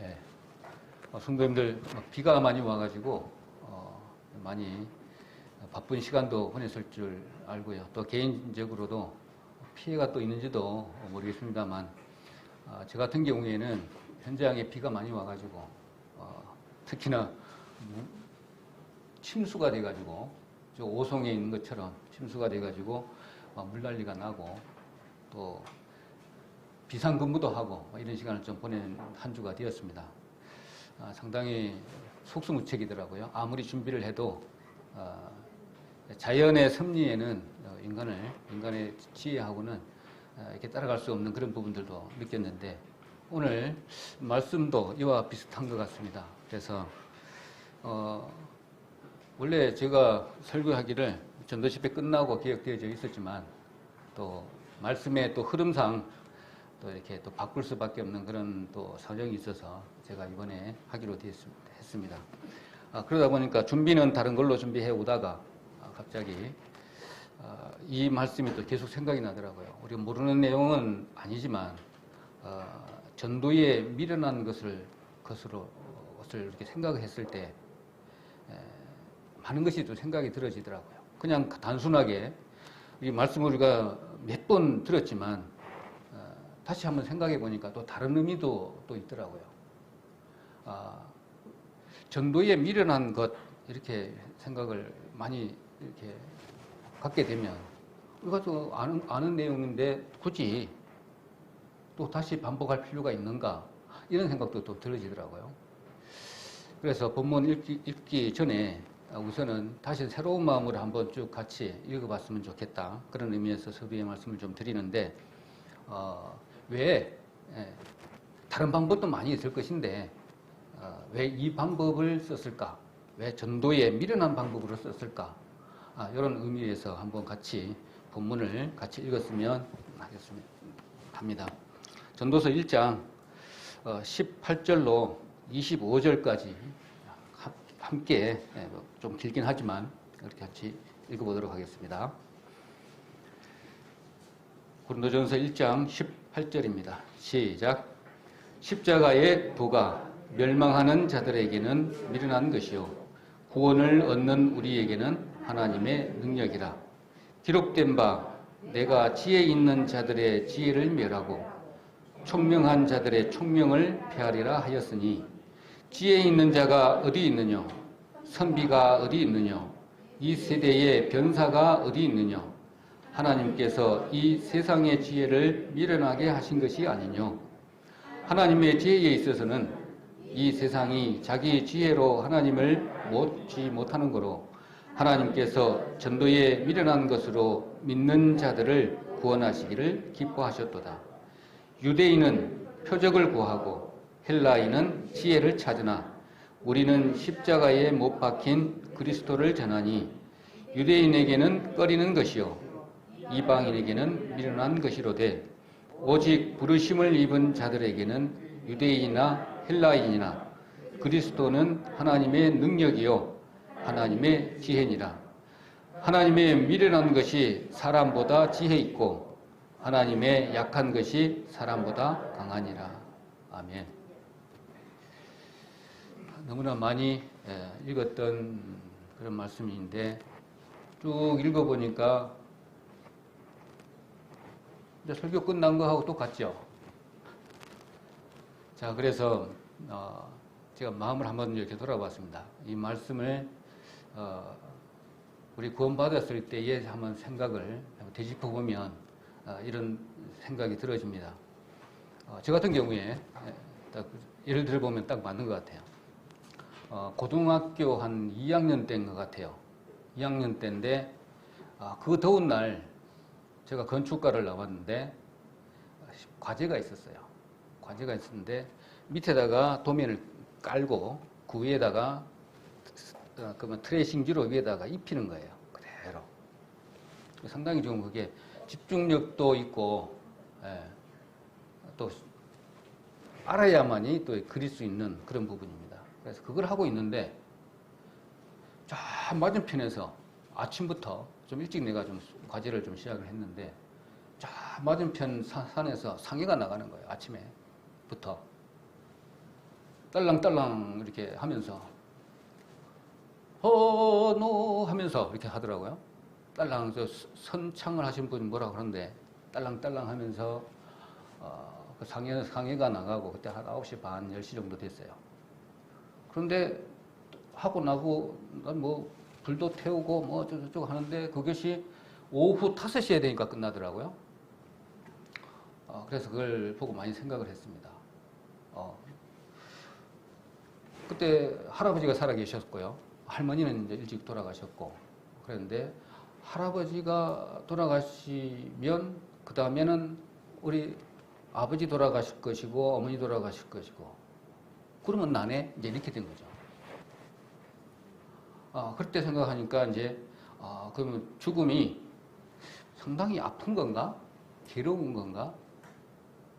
예. 성도님들 비가 많이 와가지고 많이 바쁜 시간도 보냈을 줄 알고요. 또 개인적으로도 피해가 또 있는지도 모르겠습니다만 저 같은 경우에는 현장에 비가 많이 와가지고 특히나 침수가 돼가지고 저 오송에 있는 것처럼 침수가 돼가지고 물난리가 나고 또 비상근무도 하고 이런 시간을 좀 보낸 한 주가 되었습니다. 상당히 속수무책이더라고요. 아무리 준비를 해도 자연의 섭리에는 인간의 지혜하고는 이렇게 따라갈 수 없는 그런 부분들도 느꼈는데 오늘 말씀도 이와 비슷한 것 같습니다. 그래서 원래 제가 설교하기를 전도 집회 끝나고 기획되어져 있었지만 또 말씀의 또 흐름상 또 이렇게 또 바꿀 수밖에 없는 그런 또 사정이 있어서 제가 이번에 하기로 했습니다. 그러다 보니까 준비는 다른 걸로 준비해 오다가 갑자기 이 말씀이 또 계속 생각이 나더라고요. 우리가 모르는 내용은 아니지만 전도에 미련한 것을 이렇게 생각했을 때 많은 것이 또 생각이 들어지더라고요. 그냥 단순하게 이 말씀을 우리가 몇 번 들었지만 다시 한번 생각해 보니까 또 다른 의미도 또 있더라고요. 전도에 미련한 것 이렇게 생각을 많이 이렇게 갖게 되면 우리가 또 아는 내용인데 굳이 또 다시 반복할 필요가 있는가 이런 생각도 또 들어지더라고요. 그래서 본문 읽기 전에 우선은 다시 새로운 마음으로 한번 쭉 같이 읽어봤으면 좋겠다 그런 의미에서 서두에 말씀을 좀 드리는데 왜 다른 방법도 많이 있을 것인데 왜 이 방법을 썼을까? 왜 전도에 미련한 방법으로 썼을까? 이런 의미에서 한번 같이 본문을 같이 읽었으면 합니다. 전도서 1장 18절로 25절까지 함께 좀 길긴 하지만 이렇게 같이 읽어보도록 하겠습니다. 고린도전서 1장 18절입니다. 시작. 십자가의 도가 멸망하는 자들에게는 미련한 것이요 구원을 얻는 우리에게는 하나님의 능력이라. 기록된 바 내가 지혜 있는 자들의 지혜를 멸하고 총명한 자들의 총명을 폐하리라 하였으니 지혜 있는 자가 어디 있느냐? 선비가 어디 있느냐? 이 세대의 변사가 어디 있느냐? 하나님께서 이 세상의 지혜를 미련하게 하신 것이 아니뇨. 하나님의 지혜에 있어서는 이 세상이 자기 지혜로 하나님을 못지 못하는 거로 하나님께서 전도에 미련한 것으로 믿는 자들을 구원하시기를 기뻐하셨도다. 유대인은 표적을 구하고 헬라인은 지혜를 찾으나 우리는 십자가에 못 박힌 그리스도를 전하니 유대인에게는 꺼리는 것이요 이방인에게는 미련한 것이로되 오직 부르심을 입은 자들에게는 유대인이나 헬라인이나 그리스도는 하나님의 능력이요 하나님의 지혜니라. 하나님의 미련한 것이 사람보다 지혜 있고 하나님의 약한 것이 사람보다 강하니라. 아멘. 너무나 많이 읽었던 그런 말씀인데 쭉 읽어보니까 이제 설교 끝난 거하고 똑같죠. 자, 그래서 제가 마음을 한번 이렇게 돌아봤습니다. 이 말씀을 우리 구원받았을 때에 한번 생각을 되짚어 보면 이런 생각이 들어집니다. 저 같은 경우에 딱 예를 들어보면 딱 맞는 것 같아요. 고등학교 한 2학년 때인 것 같아요. 2학년 때인데 그 더운 날 제가 건축가를 나왔는데 과제가 있었어요. 과제가 있었는데 밑에다가 도면을 깔고 그 위에다가 그러면 트레이싱지로 위에다가 입히는 거예요. 그대로. 상당히 좀 그게 집중력도 있고 또 알아야만이 또 그릴 수 있는 그런 부분입니다. 그래서 그걸 하고 있는데 저 맞은편에서 아침부터 좀 일찍 내가 좀 과제를 좀 시작을 했는데 저 맞은편 산에서 상해가 나가는 거예요. 아침에부터. 딸랑딸랑 이렇게 하면서 헌호 하면서 이렇게 하더라고요. 딸랑 저 선창을 하신 분이 뭐라 그러는데 딸랑딸랑 하면서 그 상해가 나가고 그때 한 9시 반 10시 정도 됐어요. 그런데 하고 나고 난 뭐 불도 태우고 뭐 어쩌고저쩌고 하는데 그것이 오후 5시에 되니까 끝나더라고요. 그래서 그걸 보고 많이 생각을 했습니다. 그때 할아버지가 살아 계셨고요. 할머니는 이제 일찍 돌아가셨고 그랬는데 할아버지가 돌아가시면 그 다음에는 우리 아버지 돌아가실 것이고 어머니 돌아가실 것이고 그러면 나네 이제 이렇게 된 거죠. 그때 생각하니까 이제 그러면 죽음이 상당히 아픈 건가? 괴로운 건가?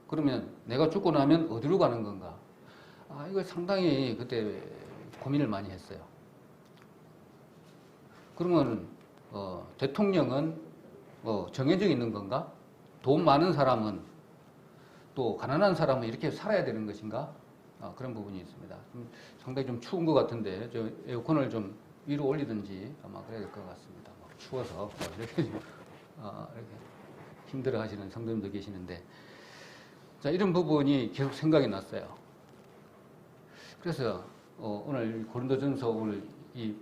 그러면 내가 죽고 나면 어디로 가는 건가? 이걸 상당히 그때 고민을 많이 했어요. 그러면 대통령은 정해져 있는 건가? 돈 많은 사람은 또 가난한 사람은 이렇게 살아야 되는 것인가? 그런 부분이 있습니다. 상당히 좀 추운 것 같은데 저 에어컨을 좀 위로 올리든지 아마 그래야 될 것 같습니다. 막 추워서 이렇게 힘들어 하시는 성도님도 계시는데 자, 이런 부분이 계속 생각이 났어요. 그래서 오늘 고린도전서 오늘 이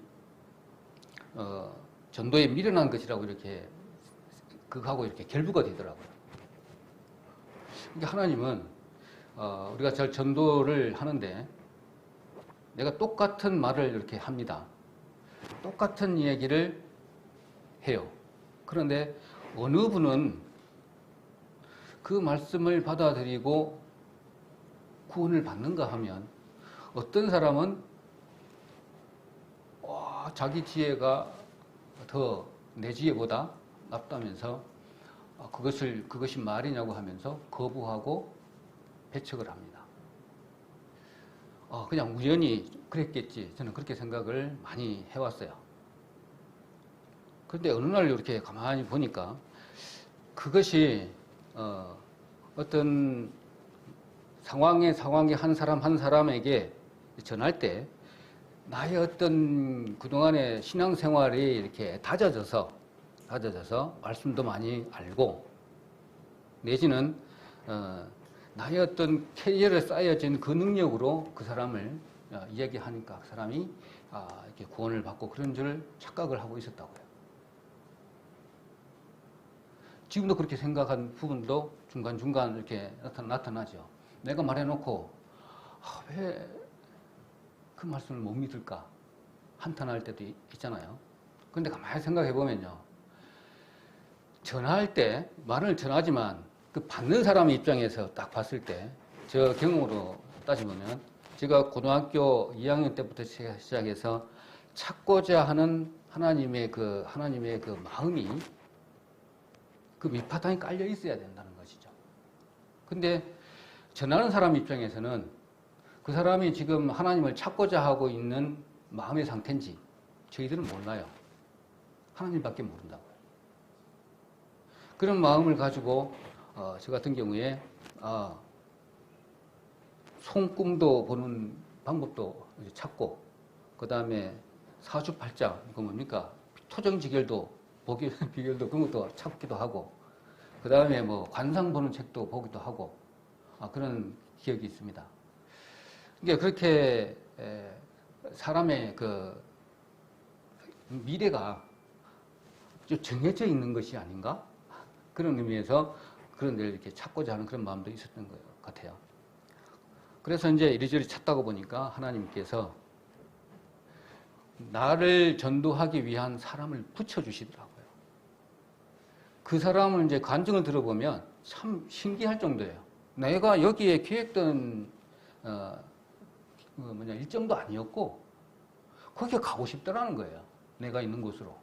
전도에 미련한 것이라고 이렇게 그거하고 이렇게 결부가 되더라고요. 그러니까 하나님은 우리가 잘 전도를 하는데 내가 똑같은 말을 이렇게 합니다. 똑같은 이야기를 해요. 그런데 어느 분은 그 말씀을 받아들이고 구원을 받는가 하면 어떤 사람은 자기 지혜가 더 내 지혜보다 낫다면서 그것이 말이냐고 하면서 거부하고 배척을 합니다. 그냥 우연히 그랬겠지. 저는 그렇게 생각을 많이 해왔어요. 그런데 어느 날 이렇게 가만히 보니까 그것이 어떤 상황에 한 사람 한 사람에게 전할 때 나의 어떤 그동안의 신앙생활이 이렇게 다져져서 말씀도 많이 알고 내지는 나의 어떤 캐리어에 쌓여진 그 능력으로 그 사람을 이야기하니까 그 사람이 이렇게 구원을 받고 그런 줄 착각을 하고 있었다고요. 지금도 그렇게 생각한 부분도 중간중간 이렇게 나타나죠. 내가 말해놓고 왜 그 말씀을 못 믿을까? 한탄할 때도 있잖아요. 그런데 가만히 생각해 보면요. 전할 때 말을 전하지만 그 받는 사람 입장에서 딱 봤을 때 저 경험으로 따지면 제가 고등학교 2학년 때부터 시작해서 찾고자 하는 하나님의 그 마음이 그 밑바탕에 깔려 있어야 된다는 것이죠. 근데 전하는 사람 입장에서는 그 사람이 지금 하나님을 찾고자 하고 있는 마음의 상태인지 저희들은 몰라요. 하나님밖에 모른다고요. 그런 마음을 가지고 저 같은 경우에 손꿈도 보는 방법도 찾고 그 다음에 사주팔자 그 뭡니까 토정지결도 비결도 그런 것도 찾기도 하고 그 다음에 뭐 관상 보는 책도 보기도 하고 그런 기억이 있습니다. 그러니까 그렇게 사람의 그 미래가 좀 정해져 있는 것이 아닌가? 그런 의미에서 그런 데를 이렇게 찾고자 하는 그런 마음도 있었던 것 같아요. 그래서 이제 이리저리 찾다가 보니까 하나님께서 나를 전도하기 위한 사람을 붙여주시더라고요. 그 사람을 이제 간증을 들어보면 참 신기할 정도예요. 내가 여기에 계획된 일정도 아니었고 거기에 가고 싶더라는 거예요. 내가 있는 곳으로.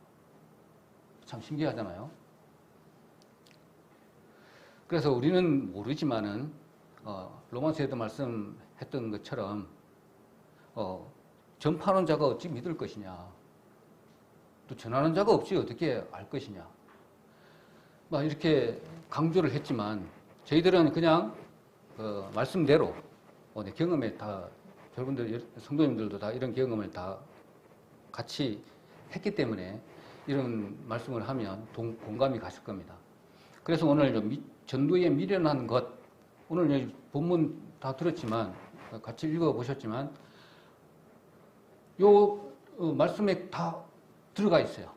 참 신기하잖아요. 그래서 우리는 모르지만은 로마서에도 말씀했던 것처럼 전파하는 자가 어찌 믿을 것이냐 또 전하는 자가 없이 어떻게 알 것이냐 막 이렇게 강조를 했지만 저희들은 그냥 말씀대로 내 경험에 다 여러분들 성도님들도 다 이런 경험을 다 같이 했기 때문에 이런 말씀을 하면 공감이 가실 겁니다. 그래서 오늘 전도에 미련한 것, 오늘 본문 다 들었지만 같이 읽어보셨지만 요 말씀에 다 들어가 있어요.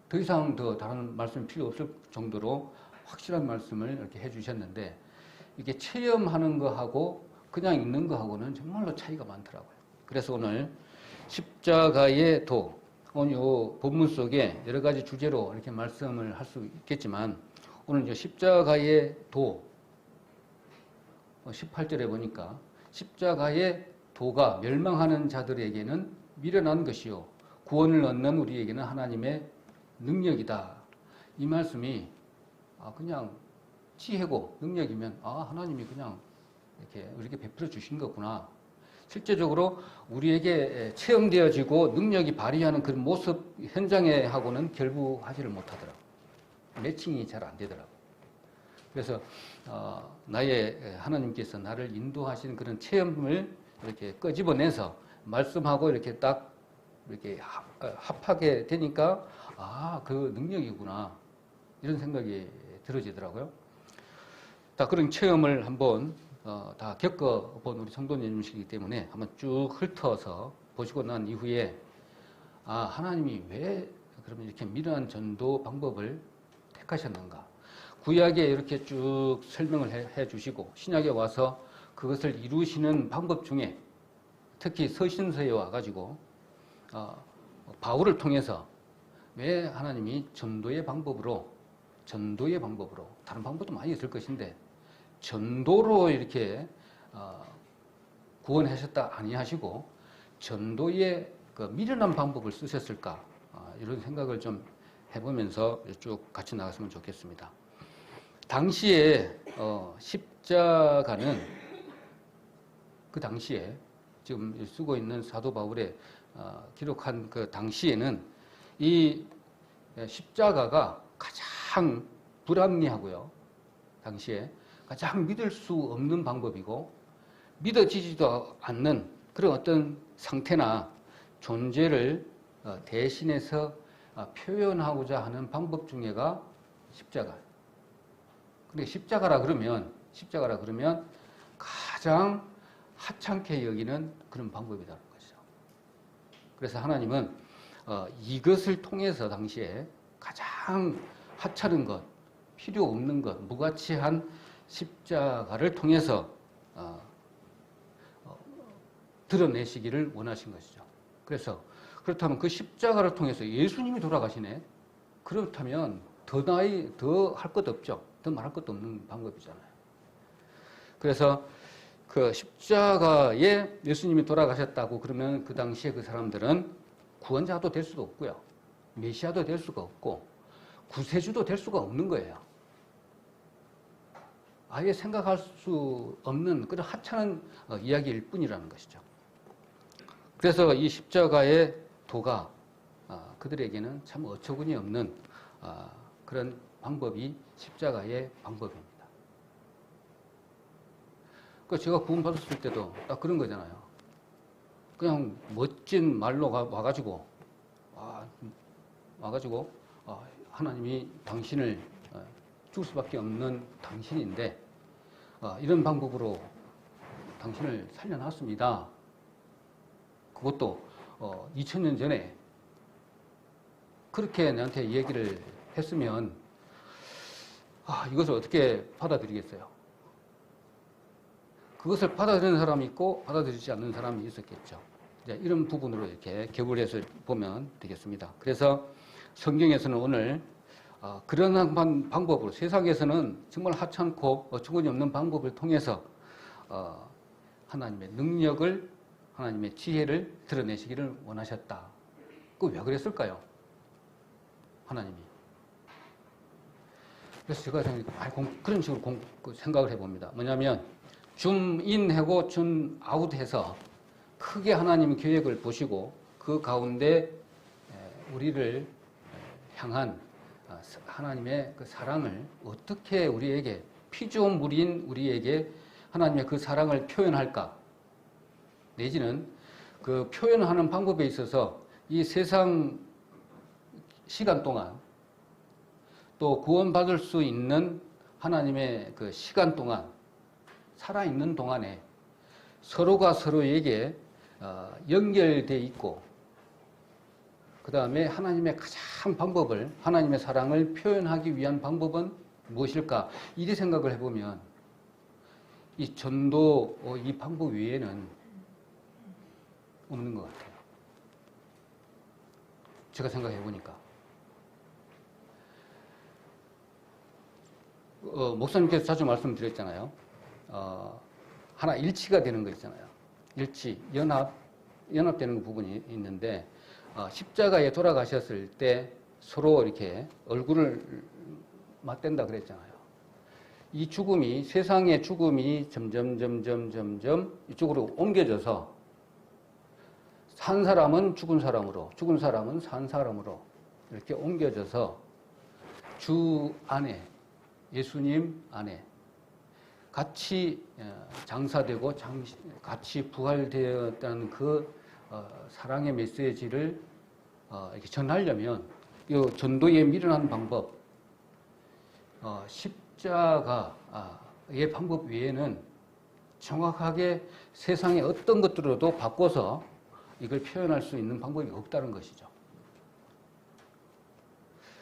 더 이상 더 다른 말씀 필요 없을 정도로 확실한 말씀을 이렇게 해주셨는데 이게 체험하는 거하고 그냥 읽는 거하고는 정말로 차이가 많더라고요. 그래서 오늘 십자가의 도, 오늘 이 본문 속에 여러 가지 주제로 이렇게 말씀을 할 수 있겠지만 오늘 이제 십자가의 도 18절에 보니까 십자가의 도가 멸망하는 자들에게는 미련한 것이요 구원을 얻는 우리에게는 하나님의 능력이다. 이 말씀이 그냥 지혜고 능력이면 하나님이 그냥 이렇게 우리에게 베풀어 주신 거구나. 실제적으로 우리에게 체험되어지고 능력이 발휘하는 그런 모습 현장에 하고는 결부하지를 못하더라고. 매칭이 잘 안 되더라고. 그래서 나의 하나님께서 나를 인도하시는 그런 체험을 이렇게 끄집어내서 말씀하고 이렇게 딱 이렇게 합하게 되니까 그 능력이구나 이런 생각이 들어지더라고요. 자, 그런 체험을 한번 다 겪어본 우리 성도님이시기 때문에 한번 쭉 훑어서 보시고 난 이후에 하나님이 왜 그러면 이렇게 미련한 전도 방법을 택하셨는가? 구약에 이렇게 쭉 설명을 해 주시고 신약에 와서 그것을 이루시는 방법 중에 특히 서신서에 와가지고 바울을 통해서 왜 하나님이 전도의 방법으로 다른 방법도 많이 있을 것인데 전도로 이렇게 구원하셨다 아니하시고 전도의 그 미련한 방법을 쓰셨을까 이런 생각을 좀 해보면서 쭉 같이 나갔으면 좋겠습니다. 당시에 십자가는 그 당시에 지금 쓰고 있는 사도 바울의 기록한 그 당시에는 이 십자가가 가장 불합리하고요. 당시에 가장 믿을 수 없는 방법이고 믿어지지도 않는 그런 어떤 상태나 존재를 대신해서 표현하고자 하는 방법 중에가 십자가. 근데 십자가라 그러면 가장 하찮게 여기는 그런 방법이라는 것이죠. 그래서 하나님은 이것을 통해서 당시에 가장 하찮은 것, 필요 없는 것, 무가치한 십자가를 통해서 드러내시기를 원하신 것이죠. 그래서 그렇다면 그 십자가를 통해서 예수님이 돌아가시네. 그렇다면 더 할 것도 없죠. 더 말할 것도 없는 방법이잖아요. 그래서 그 십자가에 예수님이 돌아가셨다고 그러면 그 당시에 그 사람들은 구원자도 될 수도 없고요. 메시아도 될 수가 없고 구세주도 될 수가 없는 거예요. 아예 생각할 수 없는 그런 하찮은 이야기일 뿐이라는 것이죠. 그래서 이 십자가의 도가 그들에게는 참 어처구니 없는 그런 방법이 십자가의 방법입니다. 그 제가 구원받았을 때도 딱 그런 거잖아요. 그냥 멋진 말로 와가지고 하나님이 당신을 죽을 수밖에 없는 당신인데 이런 방법으로 당신을 살려놨습니다. 그것도 2000년 전에 그렇게 나한테 얘기를 했으면 이것을 어떻게 받아들이겠어요? 그것을 받아들이는 사람이 있고 받아들이지 않는 사람이 있었겠죠. 이제 이런 부분으로 이렇게 겹을 보면 되겠습니다. 그래서 성경에서는 오늘 그런 방법으로 세상에서는 정말 하찮고 어처구니 없는 방법을 통해서 하나님의 능력을 하나님의 지혜를 드러내시기를 원하셨다. 그 왜 그랬을까요? 하나님이. 그래서 제가 그런 식으로 생각을 해봅니다. 뭐냐면 줌인하고 줌아웃해서 크게 하나님 계획을 보시고 그 가운데 우리를 향한 하나님의 그 사랑을 어떻게 우리에게 피조물인 우리에게 하나님의 그 사랑을 표현할까? 내지는 그 표현하는 방법에 있어서 이 세상 시간 동안 또 구원받을 수 있는 하나님의 그 시간 동안 살아있는 동안에 서로가 서로에게 연결돼 있고 그 다음에 하나님의 가장 방법을 하나님의 사랑을 표현하기 위한 방법은 무엇일까? 이리 생각을 해보면 이 전도 이 방법 외에는 없는 것 같아요. 제가 생각해 보니까 목사님께서 자주 말씀드렸잖아요. 하나 일치가 되는 거 있잖아요. 일치, 연합되는 부분이 있는데 십자가에 돌아가셨을 때 서로 이렇게 얼굴을 맞댄다 그랬잖아요. 이 죽음이 세상의 죽음이 점점 이쪽으로 옮겨져서 산 사람은 죽은 사람으로, 죽은 사람은 산 사람으로 이렇게 옮겨져서 주 안에 예수님 안에 같이 장사되고 같이 부활되었다는 그 사랑의 메시지를 이렇게 전하려면 이 전도에 미련한 방법, 십자가의 방법 외에는 정확하게 세상의 어떤 것들로도 바꿔서 이걸 표현할 수 있는 방법이 없다는 것이죠.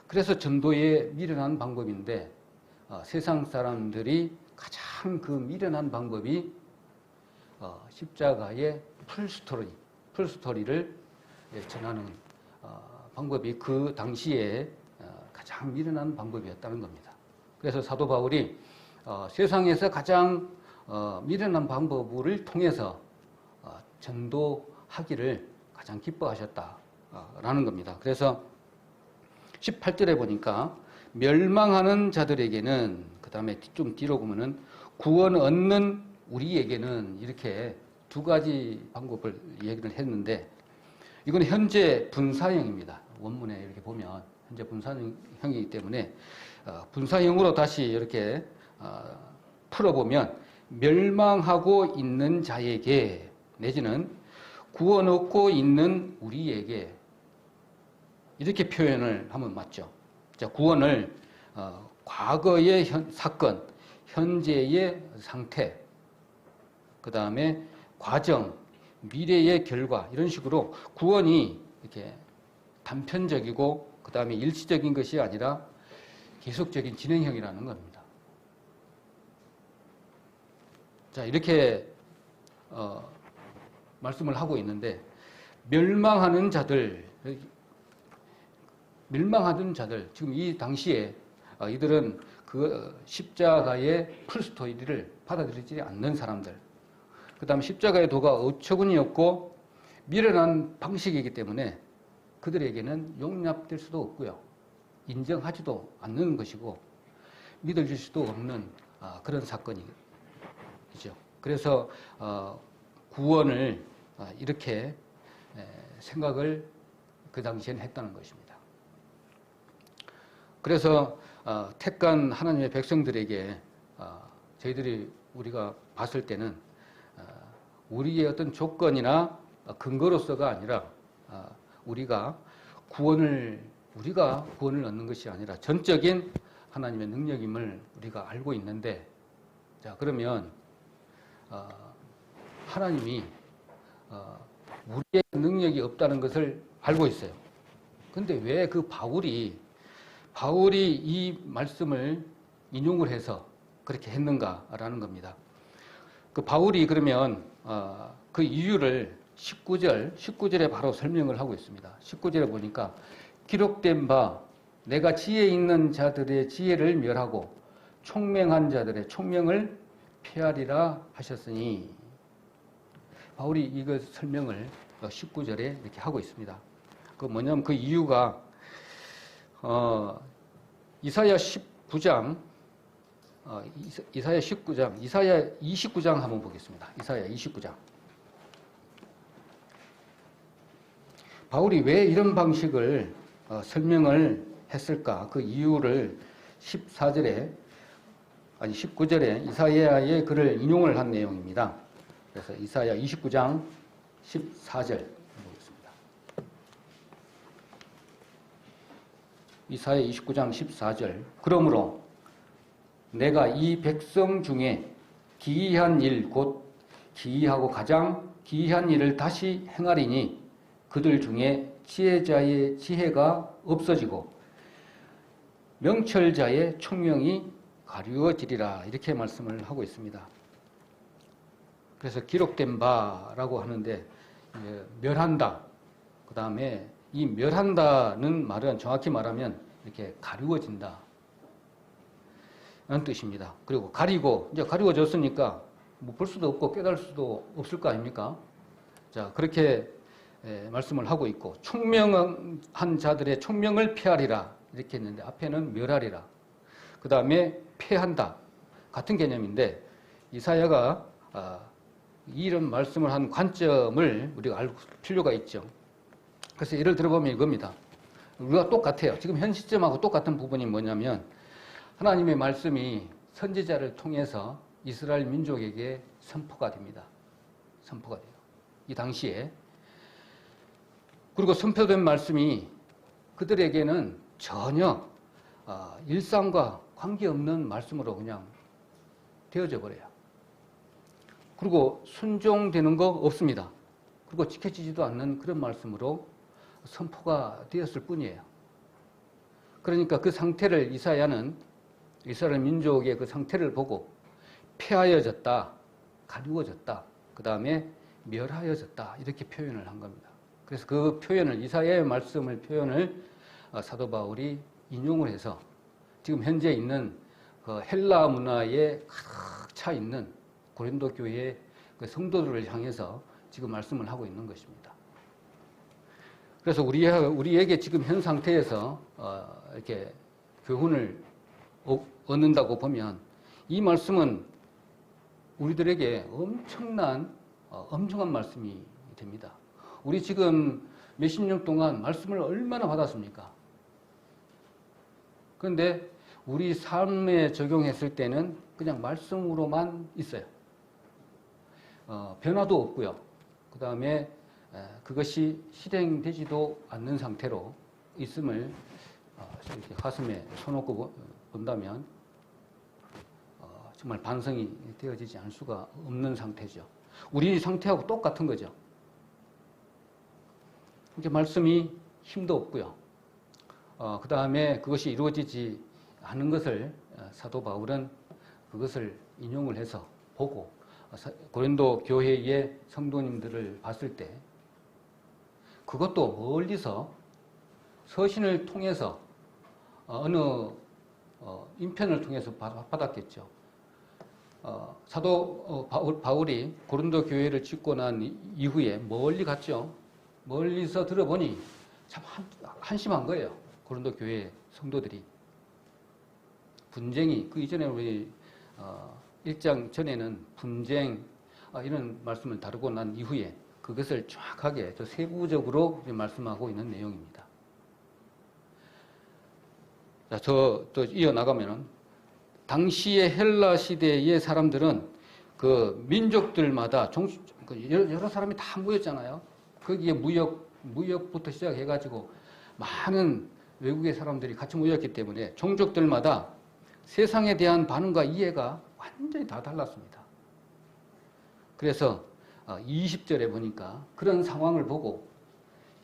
그래서 전도에 미련한 방법인데 세상 사람들이 가장 그 미련한 방법이 십자가의 풀스토리를 전하는 방법이 그 당시에 가장 미련한 방법이었다는 겁니다. 그래서 사도 바울이 세상에서 가장 미련한 방법을 통해서 전도하기를 가장 기뻐하셨다라는 겁니다. 그래서 18절에 보니까 멸망하는 자들에게는, 그 다음에 좀 뒤로 보면은 구원 얻는 우리에게는, 이렇게 두 가지 방법을 얘기를 했는데 이건 현재 분사형입니다. 원문에 이렇게 보면 현재 분사형이기 때문에 분사형으로 다시 이렇게 풀어보면 멸망하고 있는 자에게 내지는 구원 얻고 있는 우리에게, 이렇게 표현을 하면 맞죠. 자, 구원을 과거의 사건, 현재의 상태, 그 다음에 과정, 미래의 결과, 이런 식으로 구원이 이렇게 단편적이고 그 다음에 일시적인 것이 아니라 계속적인 진행형이라는 겁니다. 자, 이렇게 말씀을 하고 있는데 멸망하는 자들, 지금 이 당시에 이들은 그 십자가의 풀스토리를 받아들이지 않는 사람들, 그 다음에 십자가의 도가 어처구니없고 미련한 방식이기 때문에 그들에게는 용납될 수도 없고요, 인정하지도 않는 것이고 믿어질 수도 없는 그런 사건이죠. 그래서 구원을 이렇게 생각을 그 당시에는 했다는 것입니다. 그래서 택한 하나님의 백성들에게 저희들이 우리가 봤을 때는 우리의 어떤 조건이나 근거로서가 아니라 우리가 구원을 얻는 것이 아니라 전적인 하나님의 능력임을 우리가 알고 있는데, 자, 그러면 하나님이 우리의 능력이 없다는 것을 알고 있어요. 근데 왜 그 바울이 이 말씀을 인용을 해서 그렇게 했는가라는 겁니다. 그 바울이 그러면 그 이유를 19절에 바로 설명을 하고 있습니다. 19절에 보니까 기록된 바 내가 지혜 있는 자들의 지혜를 멸하고 총명한 자들의 총명을 폐하리라 하셨으니, 바울이 이거 설명을 19절에 이렇게 하고 있습니다. 그 뭐냐면 그 이유가 이사야 19장, 이사야 29장 한번 보겠습니다. 이사야 29장. 바울이 왜 이런 방식을 설명을 했을까? 그 이유를 19절에 이사야의 글을 인용을 한 내용입니다. 그래서 이사야 29장 14절 보겠습니다. 이사야 29장 14절. 그러므로 내가 이 백성 중에 기이한 일, 곧 기이하고 가장 기이한 일을 다시 행하리니 그들 중에 지혜자의 지혜가 없어지고 명철자의 총명이 가리워지리라. 이렇게 말씀을 하고 있습니다. 그래서 기록된 바라고 하는데 멸한다. 그 다음에 이 멸한다는 말은 정확히 말하면 이렇게 가리워진다 라는 뜻입니다. 그리고 가리고, 이제 가리워졌으니까 뭐 볼 수도 없고 깨달을 수도 없을 거 아닙니까? 자, 그렇게 말씀을 하고 있고, 총명한 자들의 총명을 폐하리라. 이렇게 했는데, 앞에는 멸하리라. 그 다음에 폐한다. 같은 개념인데, 이사야가 이런 말씀을 한 관점을 우리가 알 필요가 있죠. 그래서 예를 들어보면 이겁니다. 우리가 똑같아요. 지금 현 시점하고 똑같은 부분이 뭐냐면, 하나님의 말씀이 선지자를 통해서 이스라엘 민족에게 선포가 됩니다. 선포가 돼요. 이 당시에. 그리고 선포된 말씀이 그들에게는 전혀 일상과 관계없는 말씀으로 그냥 되어져 버려요. 그리고 순종되는 거 없습니다. 그리고 지켜지지도 않는 그런 말씀으로 선포가 되었을 뿐이에요. 그러니까 그 상태를 이사야는 이스라엘 민족의 그 상태를 보고 폐하여졌다, 가리워졌다, 그 다음에 멸하여졌다 이렇게 표현을 한 겁니다. 그래서 그 표현을 이사야의 말씀을 표현을 사도 바울이 인용을 해서 지금 현재 있는 그 헬라 문화에 가득 차 있는 고린도 교회의 그 성도들을 향해서 지금 말씀을 하고 있는 것입니다. 그래서 우리에게 지금 현 상태에서 이렇게 교훈을 얻는다고 보면 이 말씀은 우리들에게 엄청난 말씀이 됩니다. 우리 지금 몇십 년 동안 말씀을 얼마나 받았습니까? 그런데 우리 삶에 적용했을 때는 그냥 말씀으로만 있어요. 변화도 없고요. 그 다음에 그것이 실행되지도 않는 상태로 있음을 이렇게 가슴에 손놓고 본다면 정말 반성이 되어지지 않을 수가 없는 상태죠. 우리 상태하고 똑같은 거죠. 이제 말씀이 힘도 없고요. 그 다음에 그것이 이루어지지 않은 것을 사도 바울은 그것을 인용을 해서 보고 고린도 교회의 성도님들을 봤을 때 그것도 멀리서 서신을 통해서 어느 인편을 통해서 받았겠죠. 사도 바울이 고린도 교회를 짓고 난 이후에 멀리 갔죠. 멀리서 들어보니 참 한심한 거예요. 고린도 교회 성도들이. 분쟁이, 그 이전에 우리 1장 전에는 분쟁 이런 말씀을 다루고 난 이후에 그것을 정확하게 더 세부적으로 말씀하고 있는 내용입니다. 자, 또 이어나가면은 당시의 헬라 시대의 사람들은 그 민족들마다 여러 사람이 다 모였잖아요. 거기에 무역부터 시작해가지고 많은 외국의 사람들이 같이 모였기 때문에 종족들마다 세상에 대한 반응과 이해가 완전히 다 달랐습니다. 그래서 20절에 보니까 그런 상황을 보고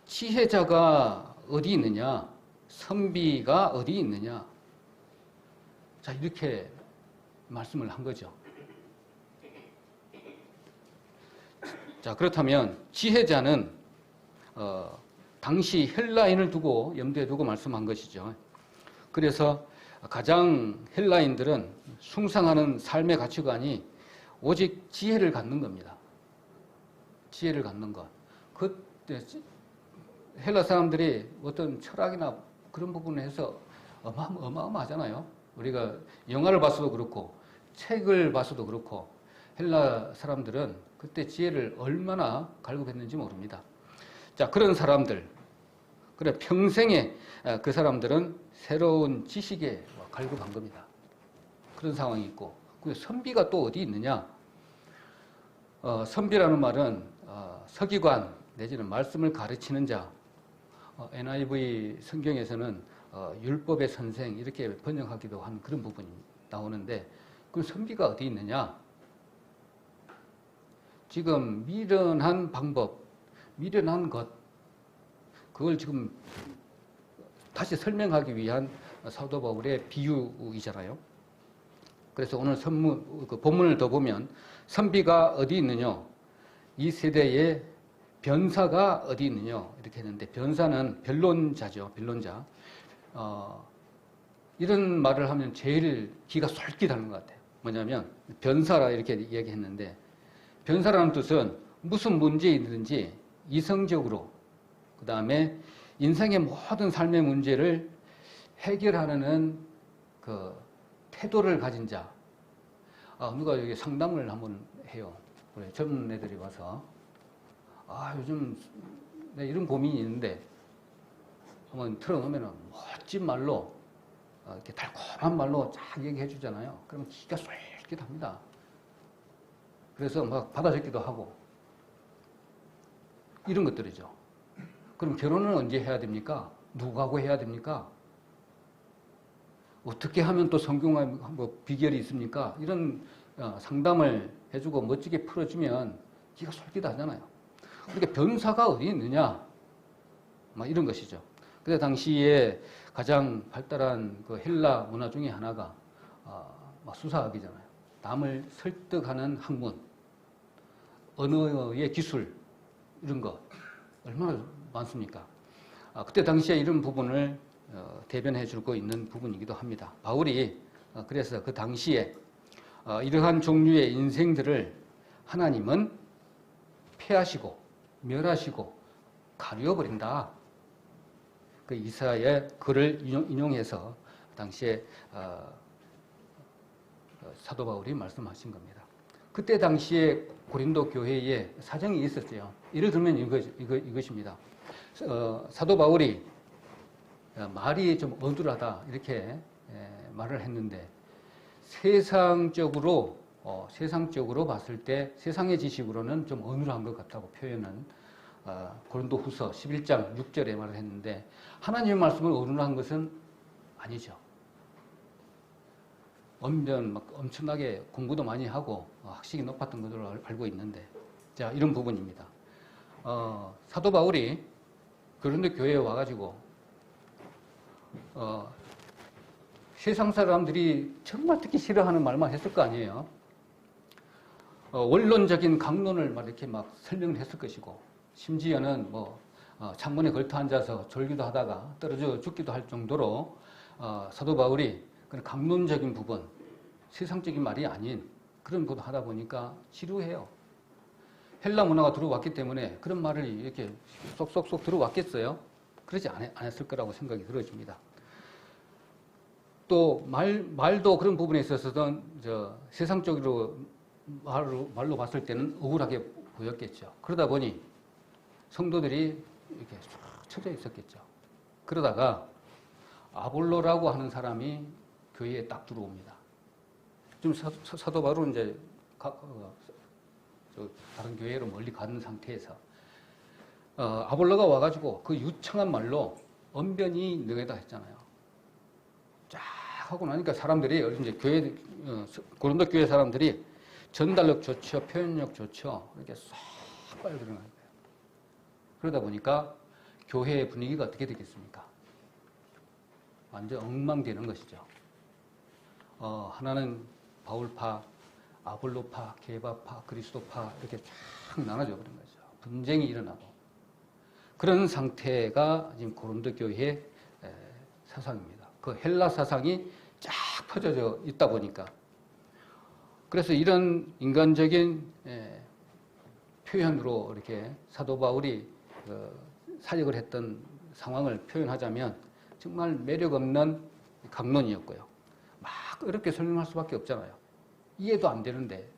지혜자가 어디 있느냐, 선비가 어디 있느냐, 자, 이렇게 말씀을 한 거죠. 자, 그렇다면 지혜자는 당시 헬라인을 두고 염두에 두고 말씀한 것이죠. 그래서 가장 헬라인들은 숭상하는 삶의 가치관이 오직 지혜를 갖는 겁니다. 지혜를 갖는 것. 그때 헬라 사람들이 어떤 철학이나 그런 부분에 해서 어마어마하잖아요. 우리가 영화를 봤어도 그렇고 책을 봤어도 그렇고 헬라 사람들은 그때 지혜를 얼마나 갈급했는지 모릅니다. 자, 그런 사람들, 그래 평생에 그 사람들은 새로운 지식에 갈급한 겁니다. 그런 상황이 있고, 그 선비가 또 어디 있느냐? 선비라는 말은 서기관 내지는 말씀을 가르치는 자, NIV 성경에서는 율법의 선생 이렇게 번역하기도 한 그런 부분이 나오는데 그 선비가 어디 있느냐? 지금 미련한 방법, 미련한 것, 그걸 지금 다시 설명하기 위한 사도 바울의 비유이잖아요. 그래서 오늘 그 본문을 더 보면 선비가 어디 있느냐? 이 세대의 변사가 어디 있느냐? 이렇게 했는데 변사는 변론자죠. 변론자. 이런 말을 하면 제일 기가 솔깃하는 것 같아요. 뭐냐면 변사라 이렇게 얘기했는데 변사라는 뜻은 무슨 문제이든지 이성적으로 그 다음에 인생의 모든 삶의 문제를 해결하는 그 태도를 가진 자. 누가 여기 상담을 한번 해요. 그래, 젊은 애들이 와서 요즘 내 이런 고민이 있는데 한번 틀어놓으면 멋진 말로 이렇게 달콤한 말로 쫙 얘기해 주잖아요. 그러면 기가 솔깃합니다. 그래서 막 받아 적기도 하고 이런 것들이죠. 그럼 결혼은 언제 해야 됩니까? 누구하고 해야 됩니까? 어떻게 하면 또 성경에 뭐 비결이 있습니까? 이런 상담을 해주고 멋지게 풀어주면 기가 솔깃하잖아요. 그러니까 변사가 어디 있느냐? 막 이런 것이죠. 그때 당시에 가장 발달한 그 헬라 문화 중에 하나가 수사학이잖아요. 남을 설득하는 학문, 언어의 기술 이런 거 얼마나 많습니까? 그때 당시에 이런 부분을 대변해 주고 있는 부분이기도 합니다. 바울이 그래서 그 당시에 이러한 종류의 인생들을 하나님은 폐하시고 멸하시고 가리워 버린다. 그 이사야의 글을 인용해서 당시에 사도 바울이 말씀하신 겁니다. 그때 당시에 고린도 교회에 사정이 있었어요. 예를 들면 이것입니다. 사도 바울이 말이 좀 어눌하다 이렇게 말을 했는데 세상적으로 봤을 때 세상의 지식으로는 좀 어눌한 것 같다고 표현은 고린도후서 11장 6절에 말을 했는데 하나님의 말씀을 어눌한 것은 아니죠. 엄청나게 공부도 많이 하고 학식이 높았던 것으로 알고 있는데 자 이런 부분입니다. 사도 바울이 고린도 교회에 와가지고 세상 사람들이 정말 듣기 싫어하는 말만 했을 거 아니에요. 원론적인 강론을 막 이렇게 막 설명을 했을 것이고 심지어는 창문에 걸터 앉아서 졸기도 하다가 떨어져 죽기도 할 정도로 사도 바울이 그런 강론적인 부분, 세상적인 말이 아닌 그런 것도 하다 보니까 지루해요. 헬라 문화가 들어왔기 때문에 그런 말을 이렇게 쏙쏙쏙 들어왔겠어요? 그러지 않았을 거라고 생각이 들어집니다. 또 말도 그런 부분에 있어서는 세상적으로 말로 봤을 때는 억울하게 보였겠죠. 그러다 보니 성도들이 이렇게 쳐져 있었겠죠. 그러다가 아볼로라고 하는 사람이 교회에 딱 들어옵니다. 좀 사도 바울은 이제 다른 교회로 멀리 가는 상태에서 아볼로가 와가지고 그 유창한 말로 언변이 너희다 했잖아요. 쫙 하고 나니까 사람들이 이제 고린도 교회 사람들이 전달력 좋죠, 표현력 좋죠. 이렇게 싹 빨려들어가는 거예요. 그러다 보니까 교회의 분위기가 어떻게 되겠습니까? 완전 엉망되는 것이죠. 하나는 바울파, 아볼로파, 게바파, 그리스도파 이렇게 쫙 나눠져 버린 거죠. 분쟁이 일어나고 그런 상태가 지금 고린도 교회의 사상입니다. 그 헬라 사상이 쫙 퍼져져 있다 보니까 그래서 이런 인간적인 표현으로 이렇게 사도 바울이 사역을 했던 상황을 표현하자면 정말 매력 없는 강론이었고요. 막 이렇게 설명할 수밖에 없잖아요. 이해도 안 되는데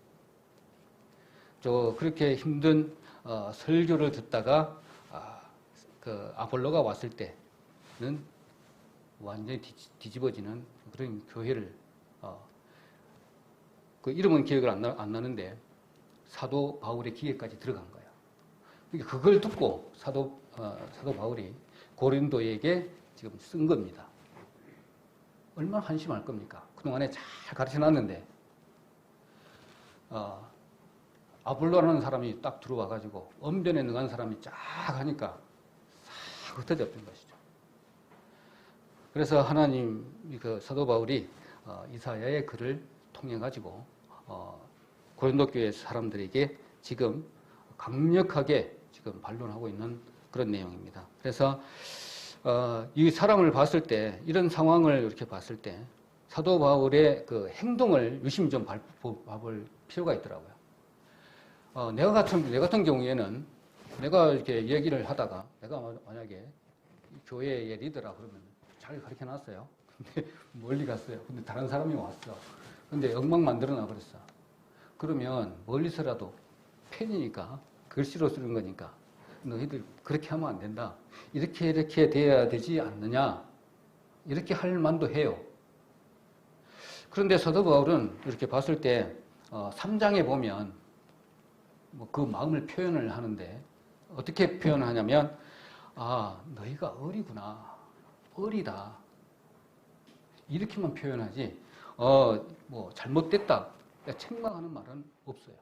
그렇게 힘든 설교를 듣다가 그 아볼로가 왔을 때는 완전히 뒤집어지는 그런 교회를 그 이름은 기억을 안 나는데 사도 바울의 기회까지 들어간 거예요. 그러니까 그걸 듣고 사도 바울이 고린도에게 지금 쓴 겁니다. 얼마나 한심할 겁니까? 그동안에 잘 가르쳐 놨는데, 아볼로라는 사람이 딱 들어와가지고, 언변에 능한 사람이 쫙 하니까, 싹 흩어져 버린 것이죠. 그래서 하나님, 그 사도 바울이, 이사야의 글을 통해가지고, 고린도 교회 사람들에게 지금 강력하게 지금 반론하고 있는 그런 내용입니다. 그래서 이 사람을 봤을 때, 이런 상황을 이렇게 봤을 때 사도 바울의 그 행동을 유심히 좀 봐볼 필요가 있더라고요. 내 같은 경우에는 내가 이렇게 얘기를 하다가 내가 만약에 교회의 리더라 그러면 잘 가르쳐 놨어요. 근데 멀리 갔어요. 근데 다른 사람이 왔어. 근데 엉망 만들어 놔 버렸어. 그러면 멀리서라도 팬이니까 글씨로 쓰는 거니까 너희들 그렇게 하면 안 된다. 이렇게 돼야 되지 않느냐. 이렇게 할 만도 해요. 그런데 사도 바울은 이렇게 봤을 때 3장에 보면 뭐 그 마음을 표현을 하는데 어떻게 표현하냐면 너희가 어리구나. 어리다. 이렇게만 표현하지 뭐 잘못됐다. 책망하는 말은 없어요.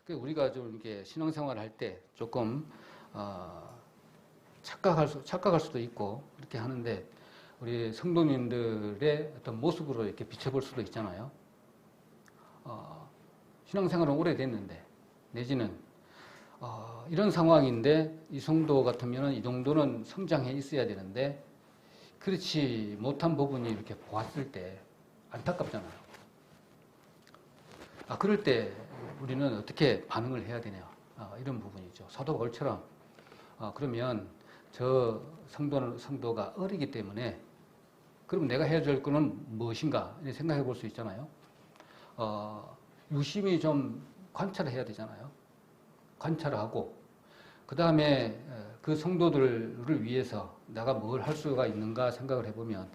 우리가 좀 이렇게 신앙생활을 할 때 조금 착각할 수도 있고 그렇게 하는데 우리 성도님들의 어떤 모습으로 이렇게 비춰볼 수도 있잖아요. 신앙생활은 오래됐는데 내지는 이런 상황인데 이 성도 같으면 이 정도는 성장해 있어야 되는데 그렇지 못한 부분이 이렇게 보았을 때 안타깝잖아요. 그럴 때 우리는 어떻게 반응을 해야 되냐 이런 부분이죠. 사도 바울처럼 그러면 저 성도가 어리기 때문에 그럼 내가 해야 될 거는 무엇인가 생각해 볼 수 있잖아요. 유심히 좀 관찰을 해야 되잖아요. 관찰을 하고 그 다음에 그 성도들을 위해서 내가 뭘 할 수가 있는가 생각을 해보면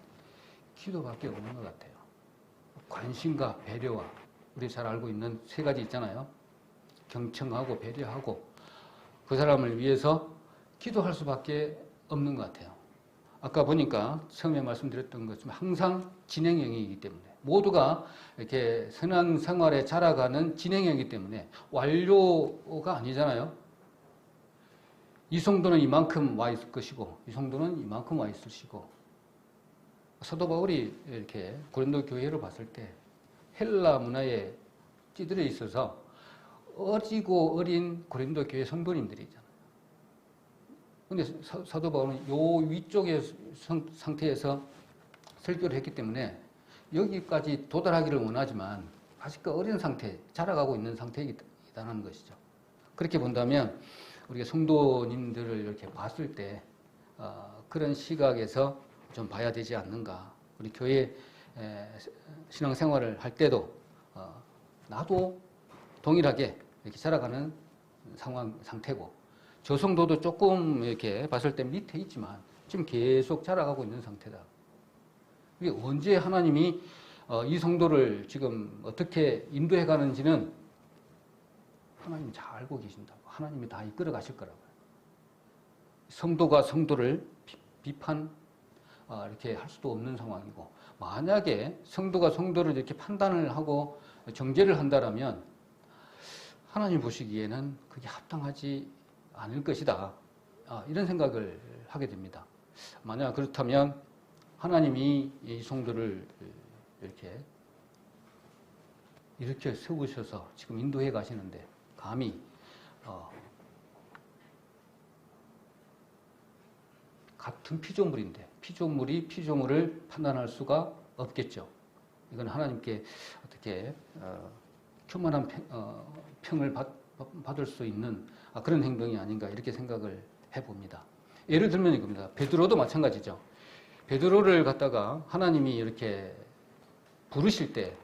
기도밖에 없는 것 같아요. 관심과 배려와 우리 잘 알고 있는 세 가지 있잖아요. 경청하고 배려하고 그 사람을 위해서 기도할 수밖에 없는 것 같아요. 아까 보니까 처음에 말씀드렸던 것처럼 항상 진행형이기 때문에 모두가 이렇게 신앙생활에 자라가는 진행형이기 때문에 완료가 아니잖아요. 이 성도는 이만큼 와 있을 것이고 이 성도는 이만큼 와 있을 것이고 사도 바울이 이렇게 고린도 교회를 봤을 때 헬라 문화에 찌들어 있어서 어리고 어린 고린도 교회 성도님들이 있잖아요. 근데 사도 바울은 요 위쪽의 상태에서 설교를 했기 때문에 여기까지 도달하기를 원하지만 아직 어린 상태, 자라가고 있는 상태이다는 것이죠. 그렇게 본다면 우리가 성도님들을 이렇게 봤을 때 그런 시각에서 좀 봐야 되지 않는가. 우리 교회 신앙생활을 할 때도 나도 동일하게 이렇게 자라가는 상태고 저 성도도 조금 이렇게 봤을 때 밑에 있지만 지금 계속 자라가고 있는 상태다. 이게 언제 하나님이 이 성도를 지금 어떻게 인도해 가는지는 하나님이 잘 알고 계신다고. 하나님이 다 이끌어 가실 거라고요. 성도가 성도를 비판 이렇게 할 수도 없는 상황이고 만약에 성도가 성도를 이렇게 판단을 하고 정죄를 한다라면 하나님 보시기에는 그게 합당하지 않을 것이다. 이런 생각을 하게 됩니다. 만약 그렇다면 하나님이 이 성도를 이렇게 세우셔서 지금 인도해 가시는데 감히 같은 피조물인데 피조물이 피조물을 판단할 수가 없겠죠. 이건 하나님께 어떻게 교만한 평을 받을 수 있는 그런 행동이 아닌가 이렇게 생각을 해봅니다. 예를 들면 이겁니다. 베드로도 마찬가지죠. 베드로를 갖다가 하나님이 이렇게 부르실 때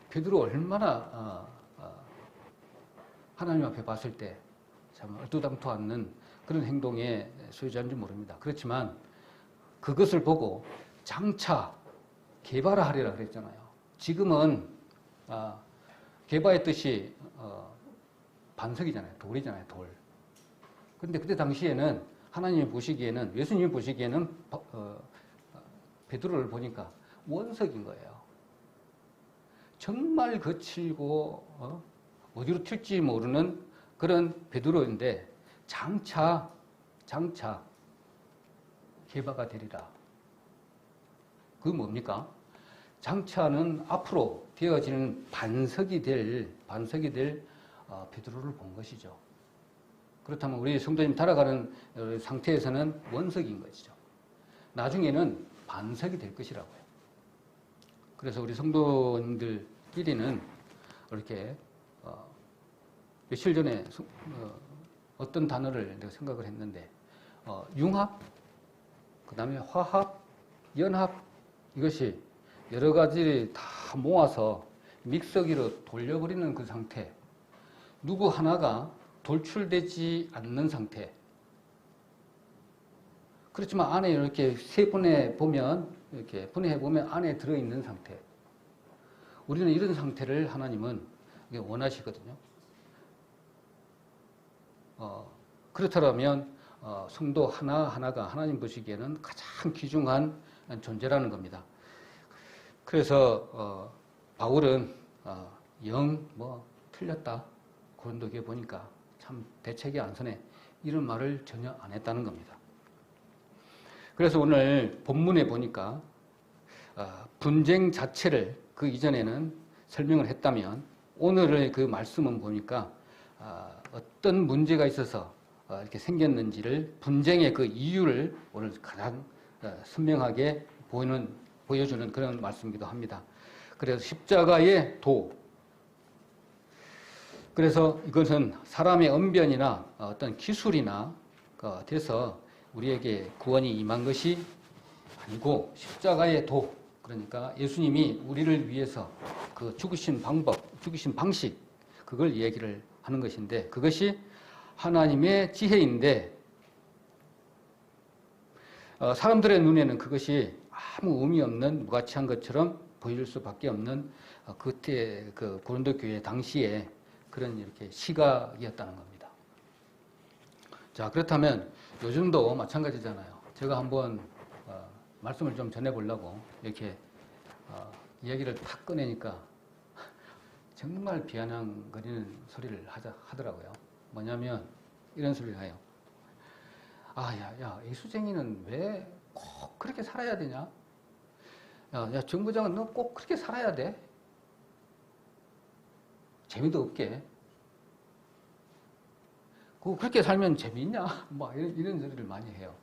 베드로 얼마나 하나님 앞에 봤을 때 참 얼토당토 않는 그런 행동에 소유자인지 모릅니다. 그렇지만 그것을 보고 장차 게바라 하리라 그랬잖아요. 지금은 게바의 뜻이 반석이잖아요. 돌이잖아요. 돌. 근데 그때 당시에는 하나님이 보시기에는, 예수님이 보시기에는 베드로를 보니까 원석인 거예요. 정말 거칠고 어디로 튈지 모르는 그런 베드로인데 장차 게바가 되리라. 그게 뭡니까? 장차는 앞으로 되어지는 반석이 될 베드로를 본 것이죠. 그렇다면 우리 성도님 살아가는 상태에서는 원석인 것이죠. 나중에는 반석이 될 것이라고요. 그래서 우리 성도님들끼리는 이렇게 며칠 전에 어떤 단어를 내가 생각을 했는데 융합, 그 다음에 화합, 연합, 이것이 여러 가지 다 모아서 믹서기로 돌려버리는 그 상태, 누구 하나가 돌출되지 않는 상태. 그렇지만 안에 이렇게 세 분해 보면, 이렇게 분해해 보면 안에 들어있는 상태. 우리는 이런 상태를 하나님은 원하시거든요. 그렇다면 성도 하나하나가 하나님 보시기에는 가장 귀중한 존재라는 겁니다. 그래서 바울은 틀렸다. 고린도교에 보니까 참 대책이 안 서네. 이런 말을 전혀 안 했다는 겁니다. 그래서 오늘 본문에 보니까 분쟁 자체를 그 이전에는 설명을 했다면 오늘의 그 말씀은 보니까 어떤 문제가 있어서 이렇게 생겼는지를, 분쟁의 그 이유를 오늘 가장 선명하게 보여주는 그런 말씀이기도 합니다. 그래서 십자가의 도. 그래서 이것은 사람의 언변이나 어떤 기술이나 돼서 우리에게 구원이 임한 것이 아니고 십자가의 도. 그러니까 예수님이 우리를 위해서 그 죽으신 방법, 죽으신 방식, 그걸 얘기를 하는 것인데, 그것이 하나님의 지혜인데 사람들의 눈에는 그것이 아무 의미 없는 무가치한 것처럼 보일 수밖에 없는 그때 그 고린도 교회 당시에 그런 이렇게 시각이었다는 겁니다. 자, 그렇다면 요즘도 마찬가지잖아요. 제가 한번 말씀을 좀 전해보려고 이렇게 이야기를 탁 꺼내니까 정말 비아냥거리는 소리를 하더라고요. 뭐냐면 이런 소리를 해요. 야, 이수쟁이는 왜 꼭 그렇게 살아야 되냐? 야, 정부장은 너 꼭 그렇게 살아야 돼? 재미도 없게. 그렇게 살면 재미있냐? 막 이런 소리를 많이 해요.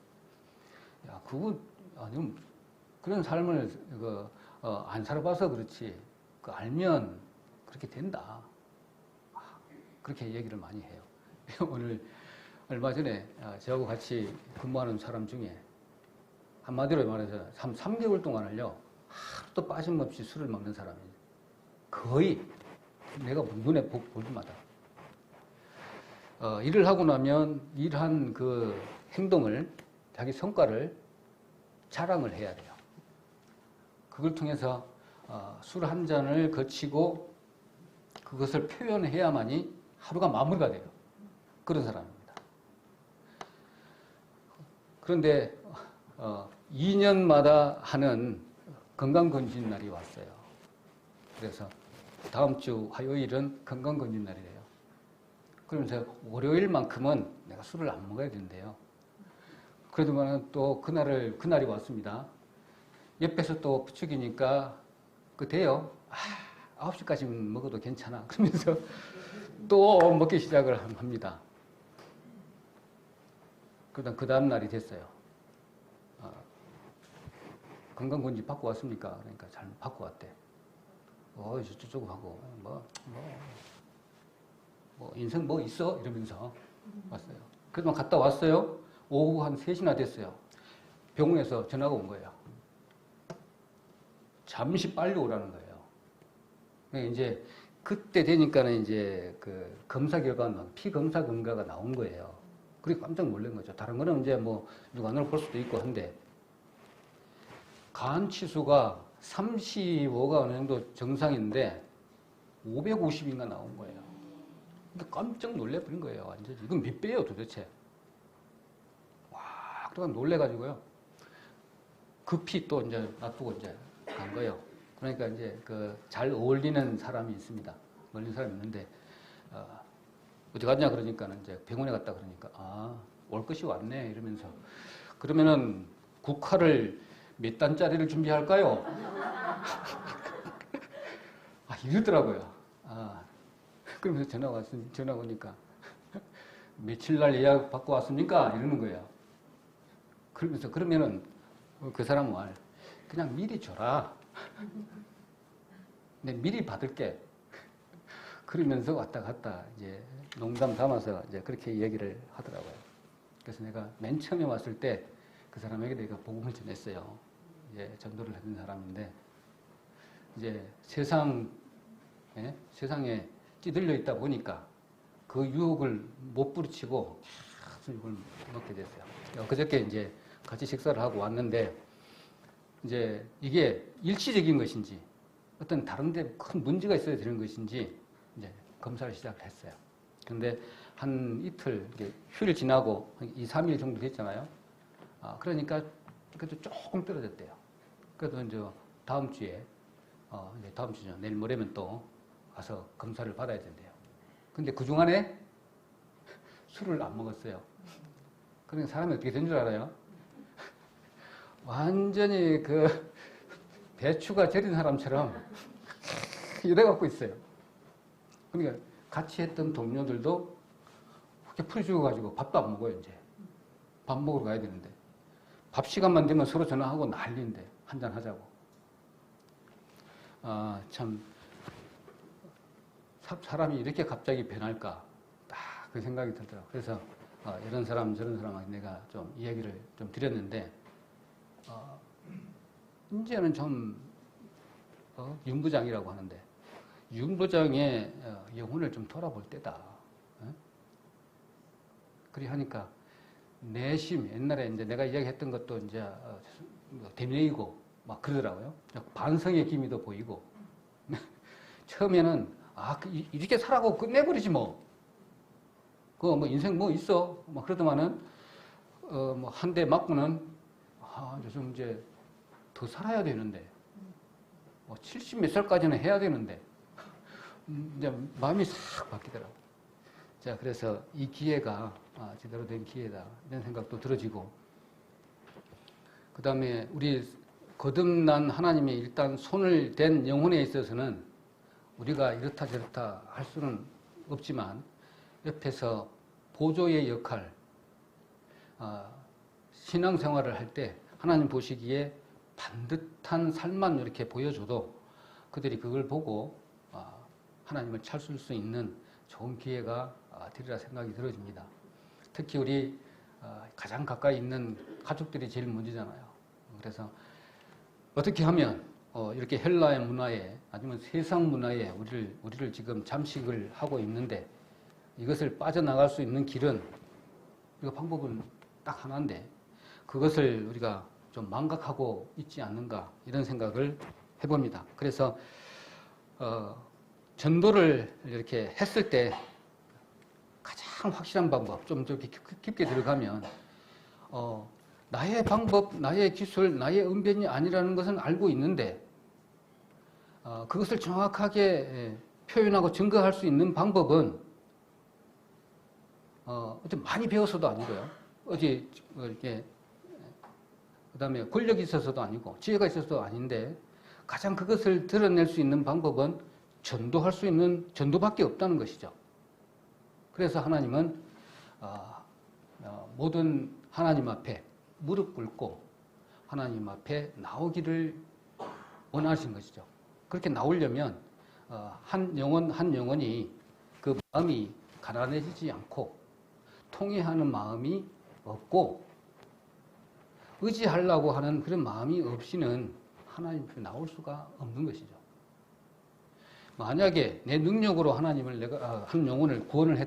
야, 그런 삶을 안 살아봐서 그렇지. 알면 그렇게 된다. 그렇게 얘기를 많이 해요. 오늘 얼마 전에 저하고 같이 근무하는 사람 중에 한마디로 말해서 3개월 동안을요, 하루도 빠짐없이 술을 먹는 사람이에요. 거의 내가 눈에 볼 때마다. 일을 하고 나면 일한 그 행동을, 자기 성과를 자랑을 해야 돼요. 그걸 통해서 술 한 잔을 거치고 그것을 표현해야만이 하루가 마무리가 돼요. 그런 사람입니다. 그런데 2년마다 하는 건강검진 날이 왔어요. 그래서 다음 주 화요일은 건강검진 날이래요. 그러면서 월요일만큼은 내가 술을 안 먹어야 된대요. 그러더니 또 그날이 왔습니다. 옆에서 또 부추기니까 돼요. 9시까지는 먹어도 괜찮아. 그러면서 또 먹기 시작을 합니다. 그러다 그 다음 날이 됐어요. 건강검진 받고 왔습니까? 그러니까 잘 받고 왔대. 저쪽 하고 인생 뭐 있어? 이러면서 왔어요. 그래도 갔다 왔어요. 오후 한 3시나 됐어요. 병원에서 전화가 온 거예요. 잠시 빨리 오라는 거예요. 이제 그때 되니까는 이제 그 검사 결과는 피 검사 결과가 나온 거예요. 그리고 깜짝 놀란 거죠. 다른 거는 이제 뭐 육안으로 볼 수도 있고 한데, 간 치수가 35가 어느 정도 정상인데 550인가 나온 거예요. 깜짝 놀래버린 거예요, 완전히. 이건 몇 배예요, 도대체? 와, 그래가 놀래가지고요. 급히 또 이제 놔두고 이제 간 거예요. 그러니까 이제 그 잘 어울리는 사람이 있습니다. 어울리는 사람이 있는데, 어디 갔냐 그러니까는 이제 병원에 갔다 그러니까, 아, 올 것이 왔네. 이러면서. 그러면은 국화를 몇 단짜리를 준비할까요? 아, 이러더라고요. 아, 그러면서 전화 오니까, 며칠 날 예약 받고 왔습니까? 이러는 거예요. 그러면서, 그러면은 그 사람 말, 그냥 미리 줘라. 내 미리 받을게. 그러면서 왔다 갔다 이제 농담 담아서 이제 그렇게 얘기를 하더라고요. 그래서 내가 맨 처음에 왔을 때 그 사람에게 내가 복음을 전했어요. 이제 전도를 했던 사람인데, 이제 세상에 찌들려 있다 보니까 그 유혹을 못 부딪히고 계속 이걸 먹게 됐어요. 그저께 이제 같이 식사를 하고 왔는데, 이제 이게 일시적인 것인지 어떤 다른 데 큰 문제가 있어야 되는 것인지 이제 검사를 시작을 했어요. 근데 한 이틀, 휴일 지나고 한 2, 3일 정도 됐잖아요. 그러니까 그래도 조금 떨어졌대요. 그래도 이제 다음 주에, 이제 다음 주죠. 내일 모레면 또 가서 검사를 받아야 된대요. 근데 그 중간에 술을 안 먹었어요. 그러니까 사람이 어떻게 된 줄 알아요? 완전히 그 배추가 절인 사람처럼 이래갖고 있어요. 그러니까 같이 했던 동료들도 그렇게 풀이 죽어가지고 밥도 안 먹어요, 이제. 밥 먹으러 가야 되는데. 밥 시간만 되면 서로 전화하고 난리인데, 한잔 하자고. 참, 사람이 이렇게 갑자기 변할까? 딱 그 생각이 들더라고요. 그래서 이런 사람, 저런 사람한테 내가 좀 이야기를 좀 드렸는데, 이제는 좀, 윤부장이라고 하는데, 윤부장의 영혼을 좀 돌아볼 때다. 그리 하니까, 내심, 옛날에 이제 내가 이야기했던 것도 이제 대명이고, 막 그러더라고요. 반성의 기미도 보이고. 처음에는, 이렇게 살아고 끝내버리지 뭐. 그거 뭐 인생 뭐 있어. 막 그러더만은, 뭐 한 대 맞고는, 요즘 이제 더 살아야 되는데, 70 몇 살까지는 해야 되는데, 이제 마음이 싹 바뀌더라고요. 자, 그래서 이 기회가 제대로 된 기회다. 이런 생각도 들어지고, 그 다음에 우리 거듭난 하나님이 일단 손을 댄 영혼에 있어서는 우리가 이렇다 저렇다 할 수는 없지만, 옆에서 보조의 역할, 신앙생활을 할 때 하나님 보시기에 반듯한 삶만 이렇게 보여줘도 그들이 그걸 보고 하나님을 찾을 수 있는 좋은 기회가 되리라 생각이 들어집니다. 특히 우리 가장 가까이 있는 가족들이 제일 문제잖아요. 그래서 어떻게 하면 이렇게 헬라의 문화에 아니면 세상 문화에 우리를 지금 잠식을 하고 있는데, 이것을 빠져나갈 수 있는 길은, 이거 방법은 딱 하나인데 그것을 우리가 좀 망각하고 있지 않는가, 이런 생각을 해봅니다. 그래서 전도를 이렇게 했을 때 가장 확실한 방법, 좀 이렇게 깊게 들어가면 나의 방법, 나의 기술, 나의 언변이 아니라는 것은 알고 있는데, 그것을 정확하게 표현하고 증거할 수 있는 방법은 어제 많이 배워서도 아니고요. 어제 이렇게 그다음에 권력이 있어서도 아니고 지혜가 있어서도 아닌데, 가장 그것을 드러낼 수 있는 방법은 전도할 수 있는 전도밖에 없다는 것이죠. 그래서 하나님은 모든 하나님 앞에 무릎 꿇고 하나님 앞에 나오기를 원하신 것이죠. 그렇게 나오려면 한 영혼 한 영혼이 그 마음이 가난해지지 않고 통회하는 마음이 없고 의지하려고 하는 그런 마음이 없이는 하나님 앞에 나올 수가 없는 것이죠. 만약에 내 능력으로 하나님을 내가 한 영혼을 구원을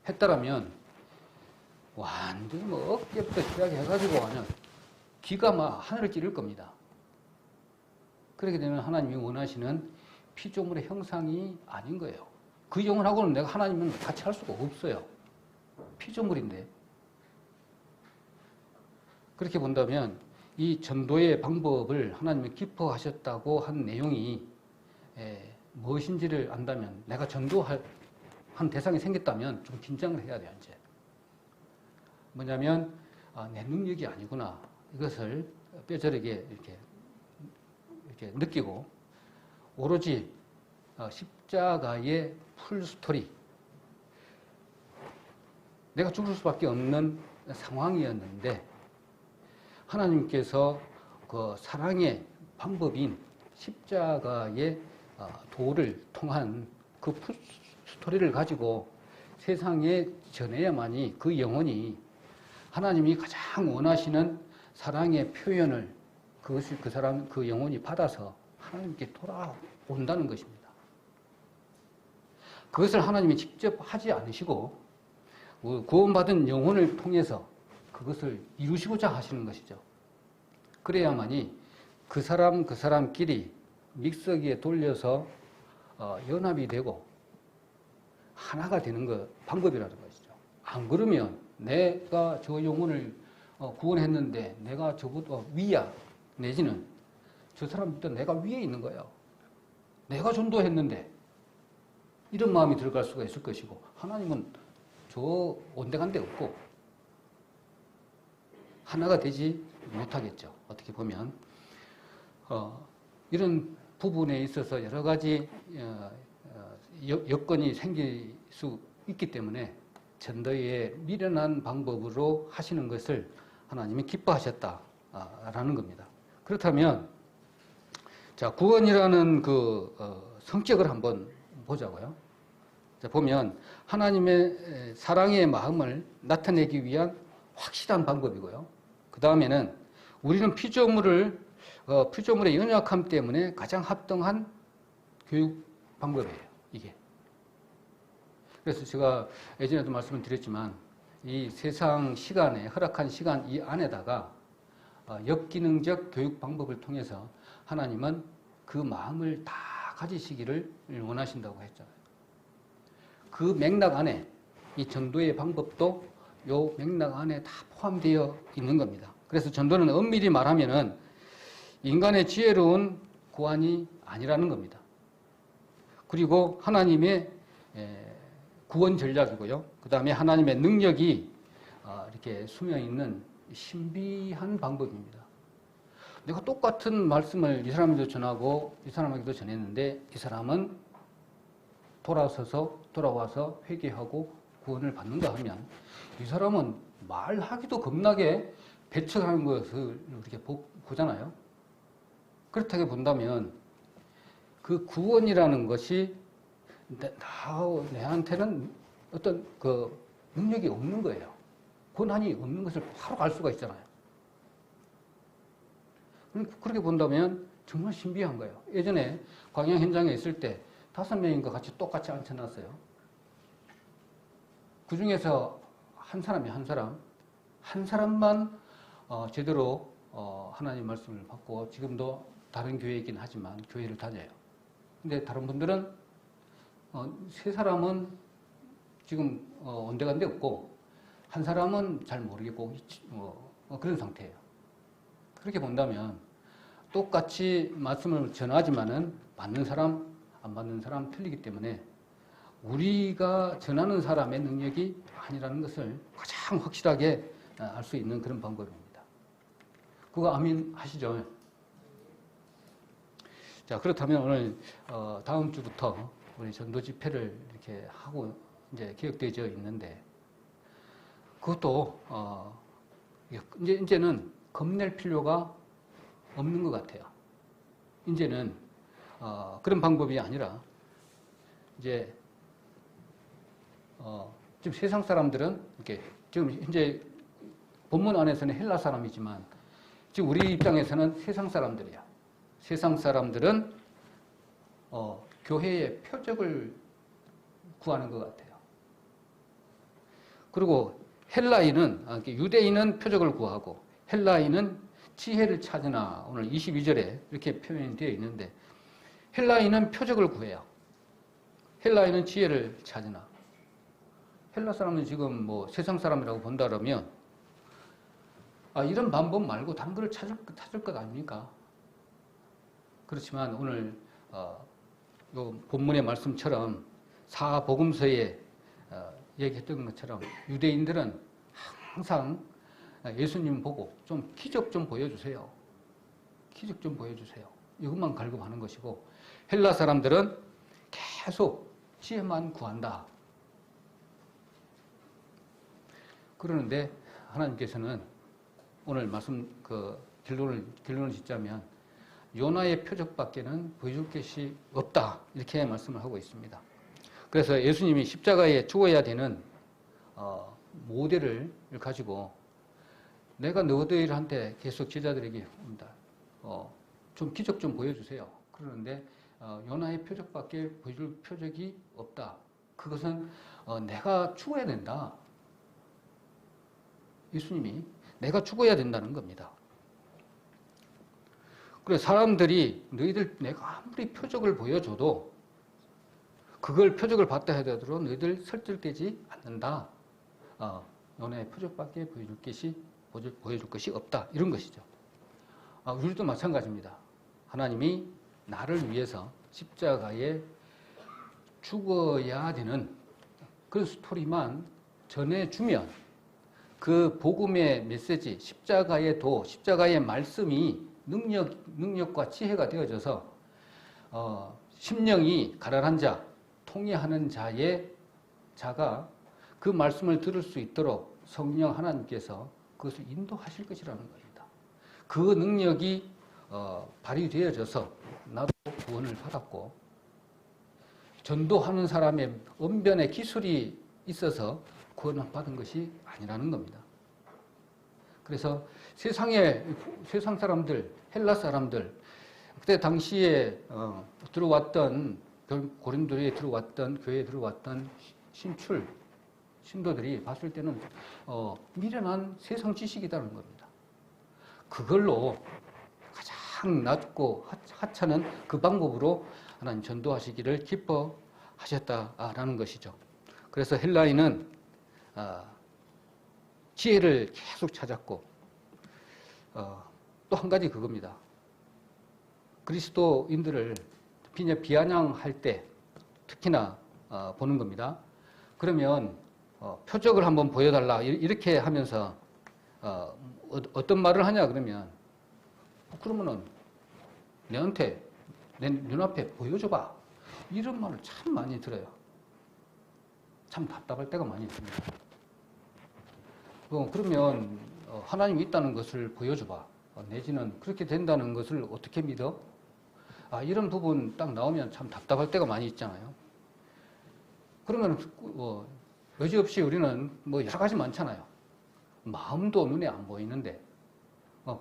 했다라면 완전히 뭐 어깨부터 시작해가지고 그냥 기가 막 하늘을 찌를 겁니다. 그렇게 되면 하나님이 원하시는 피조물의 형상이 아닌 거예요. 그 영혼하고는 내가 하나님은 같이 할 수가 없어요. 피조물인데. 그렇게 본다면 이 전도의 방법을 하나님이 기뻐하셨다고 한 내용이 무엇인지를 안다면, 내가 전도할 한 대상이 생겼다면 좀 긴장을 해야 돼요. 이제 뭐냐면 내 능력이 아니구나, 이것을 뼈저리게 이렇게 느끼고, 오로지 십자가의 풀스토리, 내가 죽을 수밖에 없는 상황이었는데 하나님께서 그 사랑의 방법인 십자가의 도를 통한 그 풀스토리를 가지고 세상에 전해야만이 그 영혼이 하나님이 가장 원하시는 사랑의 표현을 그것을 그 영혼이 받아서 하나님께 돌아온다는 것입니다. 그것을 하나님이 직접 하지 않으시고 구원받은 영혼을 통해서 그것을 이루시고자 하시는 것이죠. 그래야만이 그 사람끼리 믹서기에 돌려서 연합이 되고 하나가 되는 방법이라는 것이죠. 안 그러면 내가 저 영혼을 구원했는데 내가 저보다 위야, 내지는 저 사람보다 내가 위에 있는 거예요. 내가 전도했는데, 이런 마음이 들어갈 수가 있을 것이고, 하나님은 저 온데간데 없고 하나가 되지 못하겠죠. 어떻게 보면 이런 부분에 있어서 여러 가지 여건이 생길 수 있기 때문에 전도의 미련한 방법으로 하시는 것을 하나님이 기뻐하셨다라는 겁니다. 그렇다면 자, 구원이라는 그 성격을 한번 보자고요. 자, 보면 하나님의 사랑의 마음을 나타내기 위한 확실한 방법이고요. 그 다음에는 우리는 피조물의 연약함 때문에 가장 합당한 교육 방법이에요, 이게. 그래서 제가 예전에도 말씀을 드렸지만 이 세상 시간에, 허락한 시간 이 안에다가 역기능적 교육 방법을 통해서 하나님은 그 마음을 다 가지시기를 원하신다고 했잖아요. 그 맥락 안에 이 전도의 방법도 요 맥락 안에 다 포함되어 있는 겁니다. 그래서 전도는 엄밀히 말하면은 인간의 지혜로운 고안이 아니라는 겁니다. 그리고 하나님의 구원 전략이고요. 그 다음에 하나님의 능력이 이렇게 수며 있는 신비한 방법입니다. 내가 똑같은 말씀을 이 사람에게도 전하고 이 사람에게도 전했는데 이 사람은 돌아와서 회개하고 구원을 받는가 하면 이 사람은 말하기도 겁나게 배척하는 것을 이렇게 보잖아요. 그렇다고 본다면 그 구원이라는 것이 내한테는 어떤 그 능력이 없는 거예요. 권한이 없는 것을 바로 알 수가 있잖아요. 그렇게 본다면 정말 신비한 거예요. 예전에 광야 현장에 있을 때 5명인가 같이 똑같이 앉혀놨어요. 그 중에서 한 사람만 제대로 하나님 말씀을 받고 지금도 다른 교회이긴 하지만 교회를 다녀요. 근데 다른 분들은 3사람은 지금 온데간데 없고 한 사람은 잘 모르겠고 그런 상태예요. 그렇게 본다면 똑같이 말씀을 전하지만은 받는 사람, 안 받는 사람 틀리기 때문에 우리가 전하는 사람의 능력이 아니라는 것을 가장 확실하게 알 수 있는 그런 방법입니다. 그거 아멘 하시죠? 자, 그렇다면 오늘 다음 주부터 우리 전도 집회를 이렇게 하고 이제 계획되어 있는데 그것도 이제는 겁낼 필요가 없는 것 같아요. 이제는 그런 방법이 아니라 이제 지금 세상 사람들은 이렇게 지금 현재 본문 안에서는 헬라 사람이지만 지금 우리 입장에서는 세상 사람들이야. 세상 사람들은 교회의 표적을 구하는 것 같아요. 그리고 헬라인은 유대인은 표적을 구하고 헬라인은 지혜를 찾으나 오늘 22절에 이렇게 표현이 되어 있는데 헬라인은 표적을 구해요. 헬라인은 지혜를 찾으나 헬라 사람은 지금 뭐 세상 사람이라고 본다 그러면 이런 방법 말고 다른 걸 찾을 것 아닙니까? 그렇지만 오늘 요 본문의 말씀처럼 사복음서에 얘기했던 것처럼 유대인들은 항상 예수님 보고 좀 기적 좀 보여주세요. 기적 좀 보여주세요. 이것만 갈급하는 것이고 헬라 사람들은 계속 지혜만 구한다. 그러는데 하나님께서는 오늘 말씀 결론을 짓자면 요나의 표적밖에는 보여줄 것이 없다. 이렇게 말씀을 하고 있습니다. 그래서 예수님이 십자가에 죽어야 되는 모델을 가지고 내가 너희들한테 계속 제자들에게 옵니다. 좀 기적 좀 보여주세요. 그러는데 요나의 표적밖에 보여줄 표적이 없다. 그것은 내가 죽어야 된다. 예수님이 내가 죽어야 된다는 겁니다. 그래서 사람들이 너희들 내가 아무리 표적을 보여줘도 그걸 표적을 받다 하더라도 너희들 설득되지 않는다. 너네 표적밖에 보여줄 것이 없다. 이런 것이죠. 우리도 마찬가지입니다. 하나님이 나를 위해서 십자가에 죽어야 되는 그런 스토리만 전해주면 그 복음의 메시지, 십자가의 도, 십자가의 말씀이 능력과 지혜가 되어져서 심령이 가난한 자, 통회하는 자가 그 말씀을 들을 수 있도록 성령 하나님께서 그것을 인도하실 것이라는 겁니다. 그 능력이 발휘되어져서 나도 구원을 받았고 전도하는 사람의 언변의 기술이 있어서 구원을 받은 것이 아니라는 겁니다. 그래서 세상 사람들, 헬라 사람들, 그때 당시에 들어왔던 고린도에 들어왔던 교회에 들어왔던 신도들이 봤을 때는 미련한 세상 지식이라는 겁니다. 그걸로 가장 낮고 하찮은 그 방법으로 하나님 전도하시기를 기뻐하셨다라는 것이죠. 그래서 헬라인은 지혜를 계속 찾았고 또 한 가지 그겁니다. 그리스도인들을 비아냥할 때 특히나 보는 겁니다. 그러면 표적을 한번 보여달라 이렇게 하면서 어떤 말을 하냐 그러면 그러면은 내한테 내 눈앞에 보여줘봐 이런 말을 참 많이 들어요. 참 답답할 때가 많이 있습니다. 그러면 하나님이 있다는 것을 보여줘봐. 내지는 그렇게 된다는 것을 어떻게 믿어? 이런 부분 딱 나오면 참 답답할 때가 많이 있잖아요. 그러면 여지없이 우리는 여러 가지 많잖아요. 마음도 눈에 안 보이는데,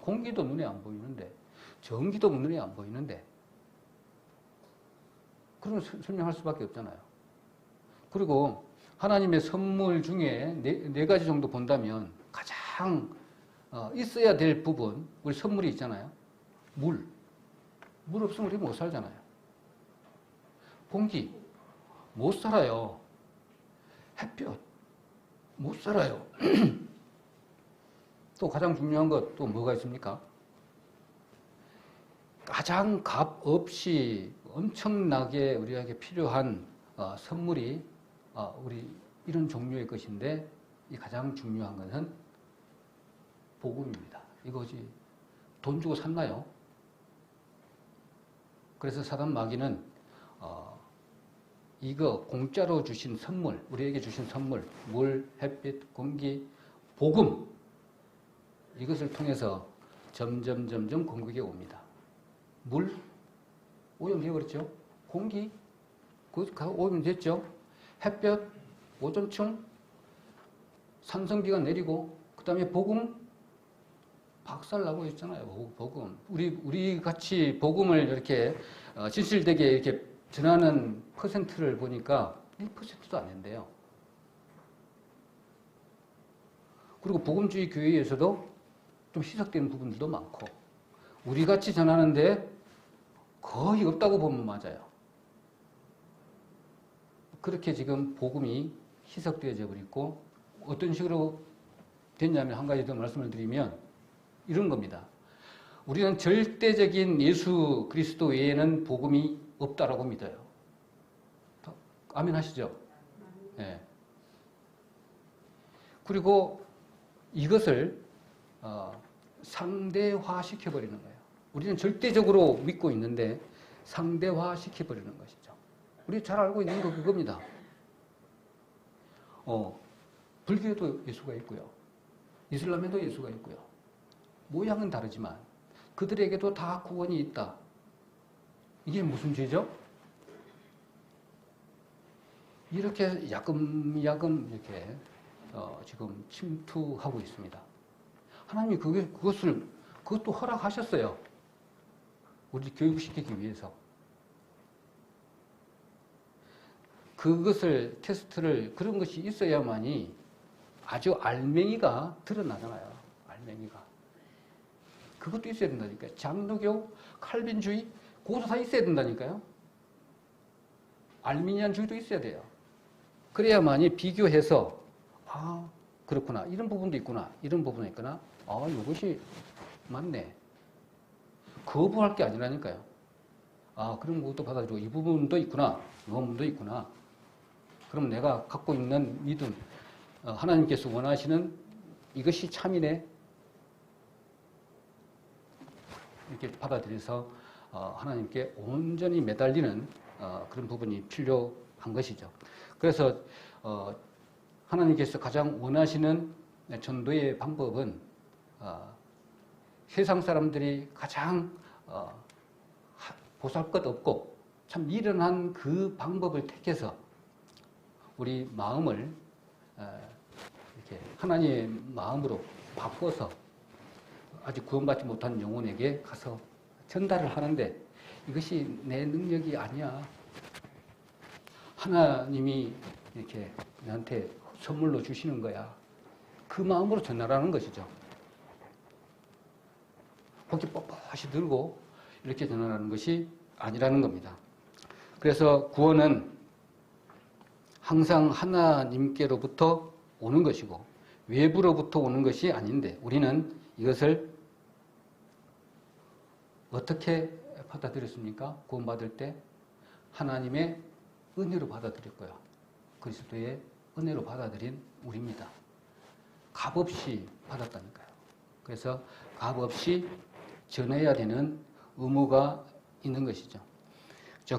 공기도 눈에 안 보이는데, 전기도 눈에 안 보이는데, 그러면 설명할 수밖에 없잖아요. 그리고 하나님의 선물 중에 네 가지 정도 본다면 가장 있어야 될 부분, 우리 선물이 있잖아요. 물 없으면 우리 못 살잖아요. 공기 못 살아요. 햇볕 못 살아요. 또 가장 중요한 것 또 뭐가 있습니까? 가장 값 없이 엄청나게 우리에게 필요한 선물이 우리 이런 종류의 것인데 이 가장 중요한 것은 복음입니다. 이거지 돈 주고 샀나요? 그래서 사단 마귀는 이거 공짜로 주신 선물, 우리에게 주신 선물, 물, 햇빛, 공기, 복음 이것을 통해서 점점 공격에 옵니다. 물 오염되어버렸죠. 공기 오염됐죠. 햇볕 오존층 산성비가 내리고 그 다음에 복음 박살나고 있잖아요. 복음 우리 같이 복음을 이렇게 진실되게 이렇게 전하는 퍼센트를 보니까 1%도 안 된대요. 그리고 복음주의 교회에서도 좀 희석되는 부분들도 많고 우리 같이 전하는데 거의 없다고 보면 맞아요. 그렇게 지금 복음이 희석되어져 버리고 어떤 식으로 됐냐면 한 가지 더 말씀을 드리면 이런 겁니다. 우리는 절대적인 예수 그리스도 외에는 복음이 없다라고 믿어요. 아멘 하시죠? 네. 그리고 이것을 상대화 시켜버리는 거예요. 우리는 절대적으로 믿고 있는데 상대화 시켜버리는 것이죠. 우리 잘 알고 있는 거 그겁니다. 불교에도 예수가 있고요. 이슬람에도 예수가 있고요. 모양은 다르지만 그들에게도 다 구원이 있다. 이게 무슨 죄죠? 이렇게 야금야금 이렇게 지금 침투하고 있습니다. 하나님이 그것도 허락하셨어요. 우리 교육시키기 위해서. 그것을 테스트를 그런 것이 있어야만이 아주 알맹이가 드러나잖아요. 알맹이가. 그것도 있어야 된다니까요. 장로교, 칼빈주의, 그것도 다 있어야 된다니까요. 알미니안주의도 있어야 돼요. 그래야만이 비교해서 그렇구나. 이런 부분도 있구나. 이런 부분도 있구나. 이것이 맞네. 거부할 게 아니라니까요. 그런 것도 받아들이고 이 부분도 있구나. 이 부분도 있구나. 그럼 내가 갖고 있는 믿음, 하나님께서 원하시는 이것이 참이네. 이렇게 받아들여서 하나님께 온전히 매달리는 그런 부분이 필요한 것이죠. 그래서 하나님께서 가장 원하시는 전도의 방법은 세상 사람들이 가장 보잘것없고 참 미련한 그 방법을 택해서 우리 마음을 이렇게 하나님의 마음으로 바꿔서 아직 구원받지 못한 영혼에게 가서 전달을 하는데 이것이 내 능력이 아니야. 하나님이 이렇게 나한테 선물로 주시는 거야. 그 마음으로 전달하는 것이죠. 고개 뻣뻣이 들고 이렇게 전달하는 것이 아니라는 겁니다. 그래서 구원은 항상 하나님께로부터 오는 것이고 외부로부터 오는 것이 아닌데 우리는 이것을 어떻게 받아들였습니까? 구원받을 때 하나님의 은혜로 받아들였고요. 그리스도의 은혜로 받아들인 우리입니다. 값없이 받았다니까요. 그래서 값없이 전해야 되는 의무가 있는 것이죠.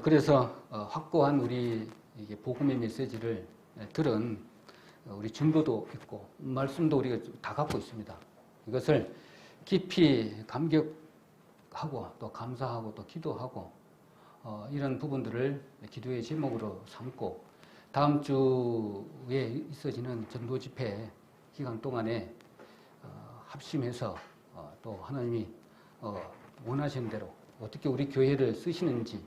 그래서 확고한 우리 복음의 메시지를 들은 우리 증거도 있고 말씀도 우리가 다 갖고 있습니다. 이것을 깊이 감격하고 또 감사하고 또 기도하고 이런 부분들을 기도의 제목으로 삼고 다음 주에 있어지는 전도 집회 기간 동안에 합심해서 또 하나님이 원하시는 대로 어떻게 우리 교회를 쓰시는지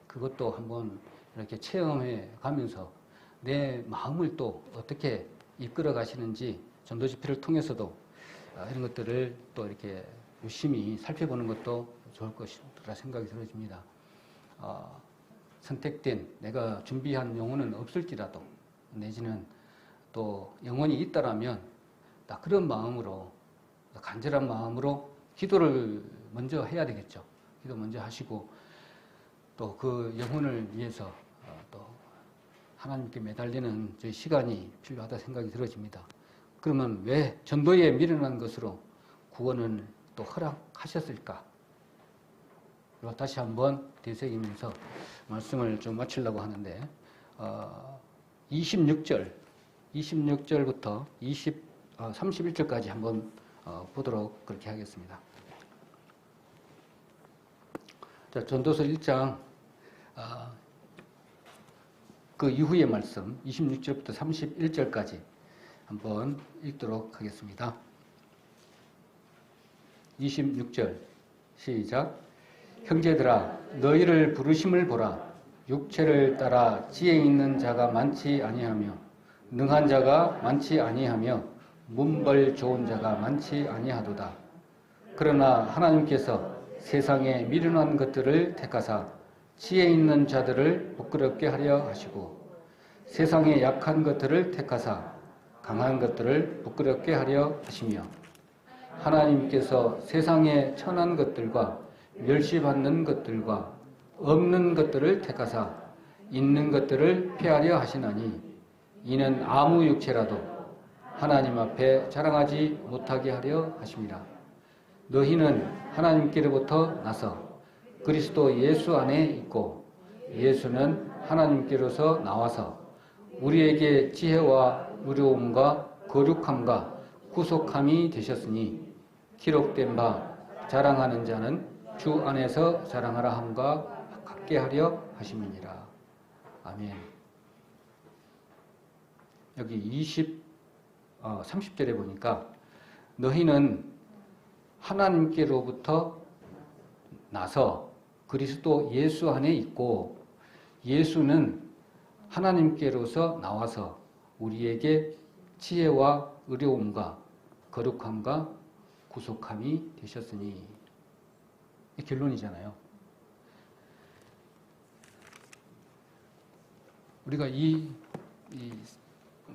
그것도 한번 이렇게 체험해 가면서 내 마음을 또 어떻게 이끌어 가시는지 전도 집회를 통해서도 이런 것들을 또 이렇게 유심히 살펴보는 것도 좋을 것이라 생각이 들어집니다. 선택된 내가 준비한 영혼은 없을지라도 내지는 또 영혼이 있다라면 그런 마음으로 간절한 마음으로 기도를 먼저 해야 되겠죠. 기도 먼저 하시고 또 그 영혼을 위해서 또 하나님께 매달리는 저희 시간이 필요하다 생각이 들어집니다. 그러면 왜 전도에 미련한 것으로 구원을 또 허락하셨을까? 다시 한번 되새기면서 말씀을 좀 마치려고 하는데 26절부터 31절까지 한번 보도록 그렇게 하겠습니다. 자, 전도서 1장 그 이후의 말씀 26절부터 31절까지 한번 읽도록 하겠습니다. 26절 시작. 형제들아 너희를 부르심을 보라. 육체를 따라 지혜 있는 자가 많지 아니하며 능한 자가 많지 아니하며 문벌 좋은 자가 많지 아니하도다. 그러나 하나님께서 세상에 미련한 것들을 택하사 지혜 있는 자들을 부끄럽게 하려 하시고 세상의 약한 것들을 택하사 강한 것들을 부끄럽게 하려 하시며 하나님께서 세상의 천한 것들과 멸시받는 것들과 없는 것들을 택하사 있는 것들을 폐하려 하시나니 이는 아무 육체라도 하나님 앞에 자랑하지 못하게 하려 하심이라. 너희는 하나님께로부터 나서 그리스도 예수 안에 있고 예수는 하나님께로서 나와서 우리에게 지혜와 의로움과 거룩함과 구속함이 되셨으니 기록된 바 자랑하는 자는 주 안에서 자랑하라 함과 같게 하려 하심이니라. 아멘. 여기 30절에 보니까 너희는 하나님께로부터 나서 그리스도 예수 안에 있고 예수는 하나님께로서 나와서 우리에게 지혜와 의로움과 거룩함과 구속함이 되셨으니 이 결론이잖아요. 우리가 이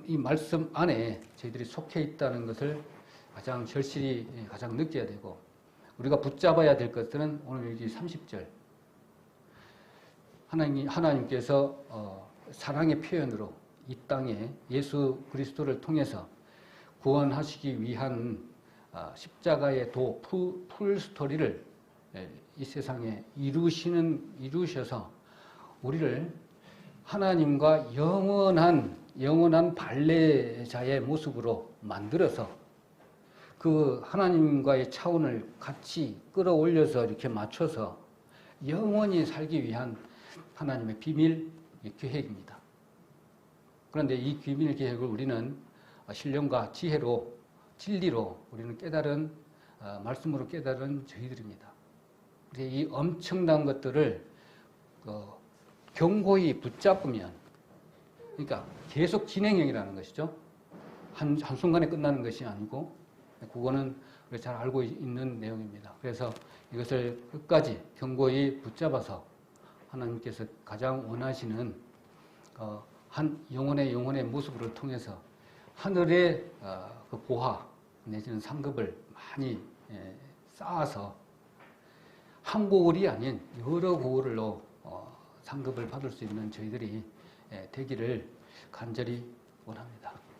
말씀 안에 저희들이 속해 있다는 것을 가장 절실히 가장 느껴야 되고 우리가 붙잡아야 될 것들은 오늘 여기 30절 하나님께서 사랑의 표현으로 이 땅에 예수 그리스도를 통해서 구원하시기 위한 십자가의 풀 스토리를 이 세상에 이루셔서 우리를 하나님과 영원한 발레자의 모습으로 만들어서 그 하나님과의 차원을 같이 끌어올려서 이렇게 맞춰서 영원히 살기 위한 하나님의 비밀 계획입니다. 그런데 이 비밀 계획을 우리는 신령과 지혜로 진리로 우리는 말씀으로 깨달은 저희들입니다. 이 엄청난 것들을 견고히 붙잡으면 그러니까 계속 진행형이라는 것이죠. 한순간에 끝나는 것이 아니고 그거는 우리가 잘 알고 있는 내용입니다. 그래서 이것을 끝까지 견고히 붙잡아서 하나님께서 가장 원하시는 한 영혼의 모습을 통해서 하늘의 그 보화 내지는 상급을 많이 쌓아서 한 고을이 아닌 여러 고을로 상급을 받을 수 있는 저희들이 되기를 간절히 원합니다.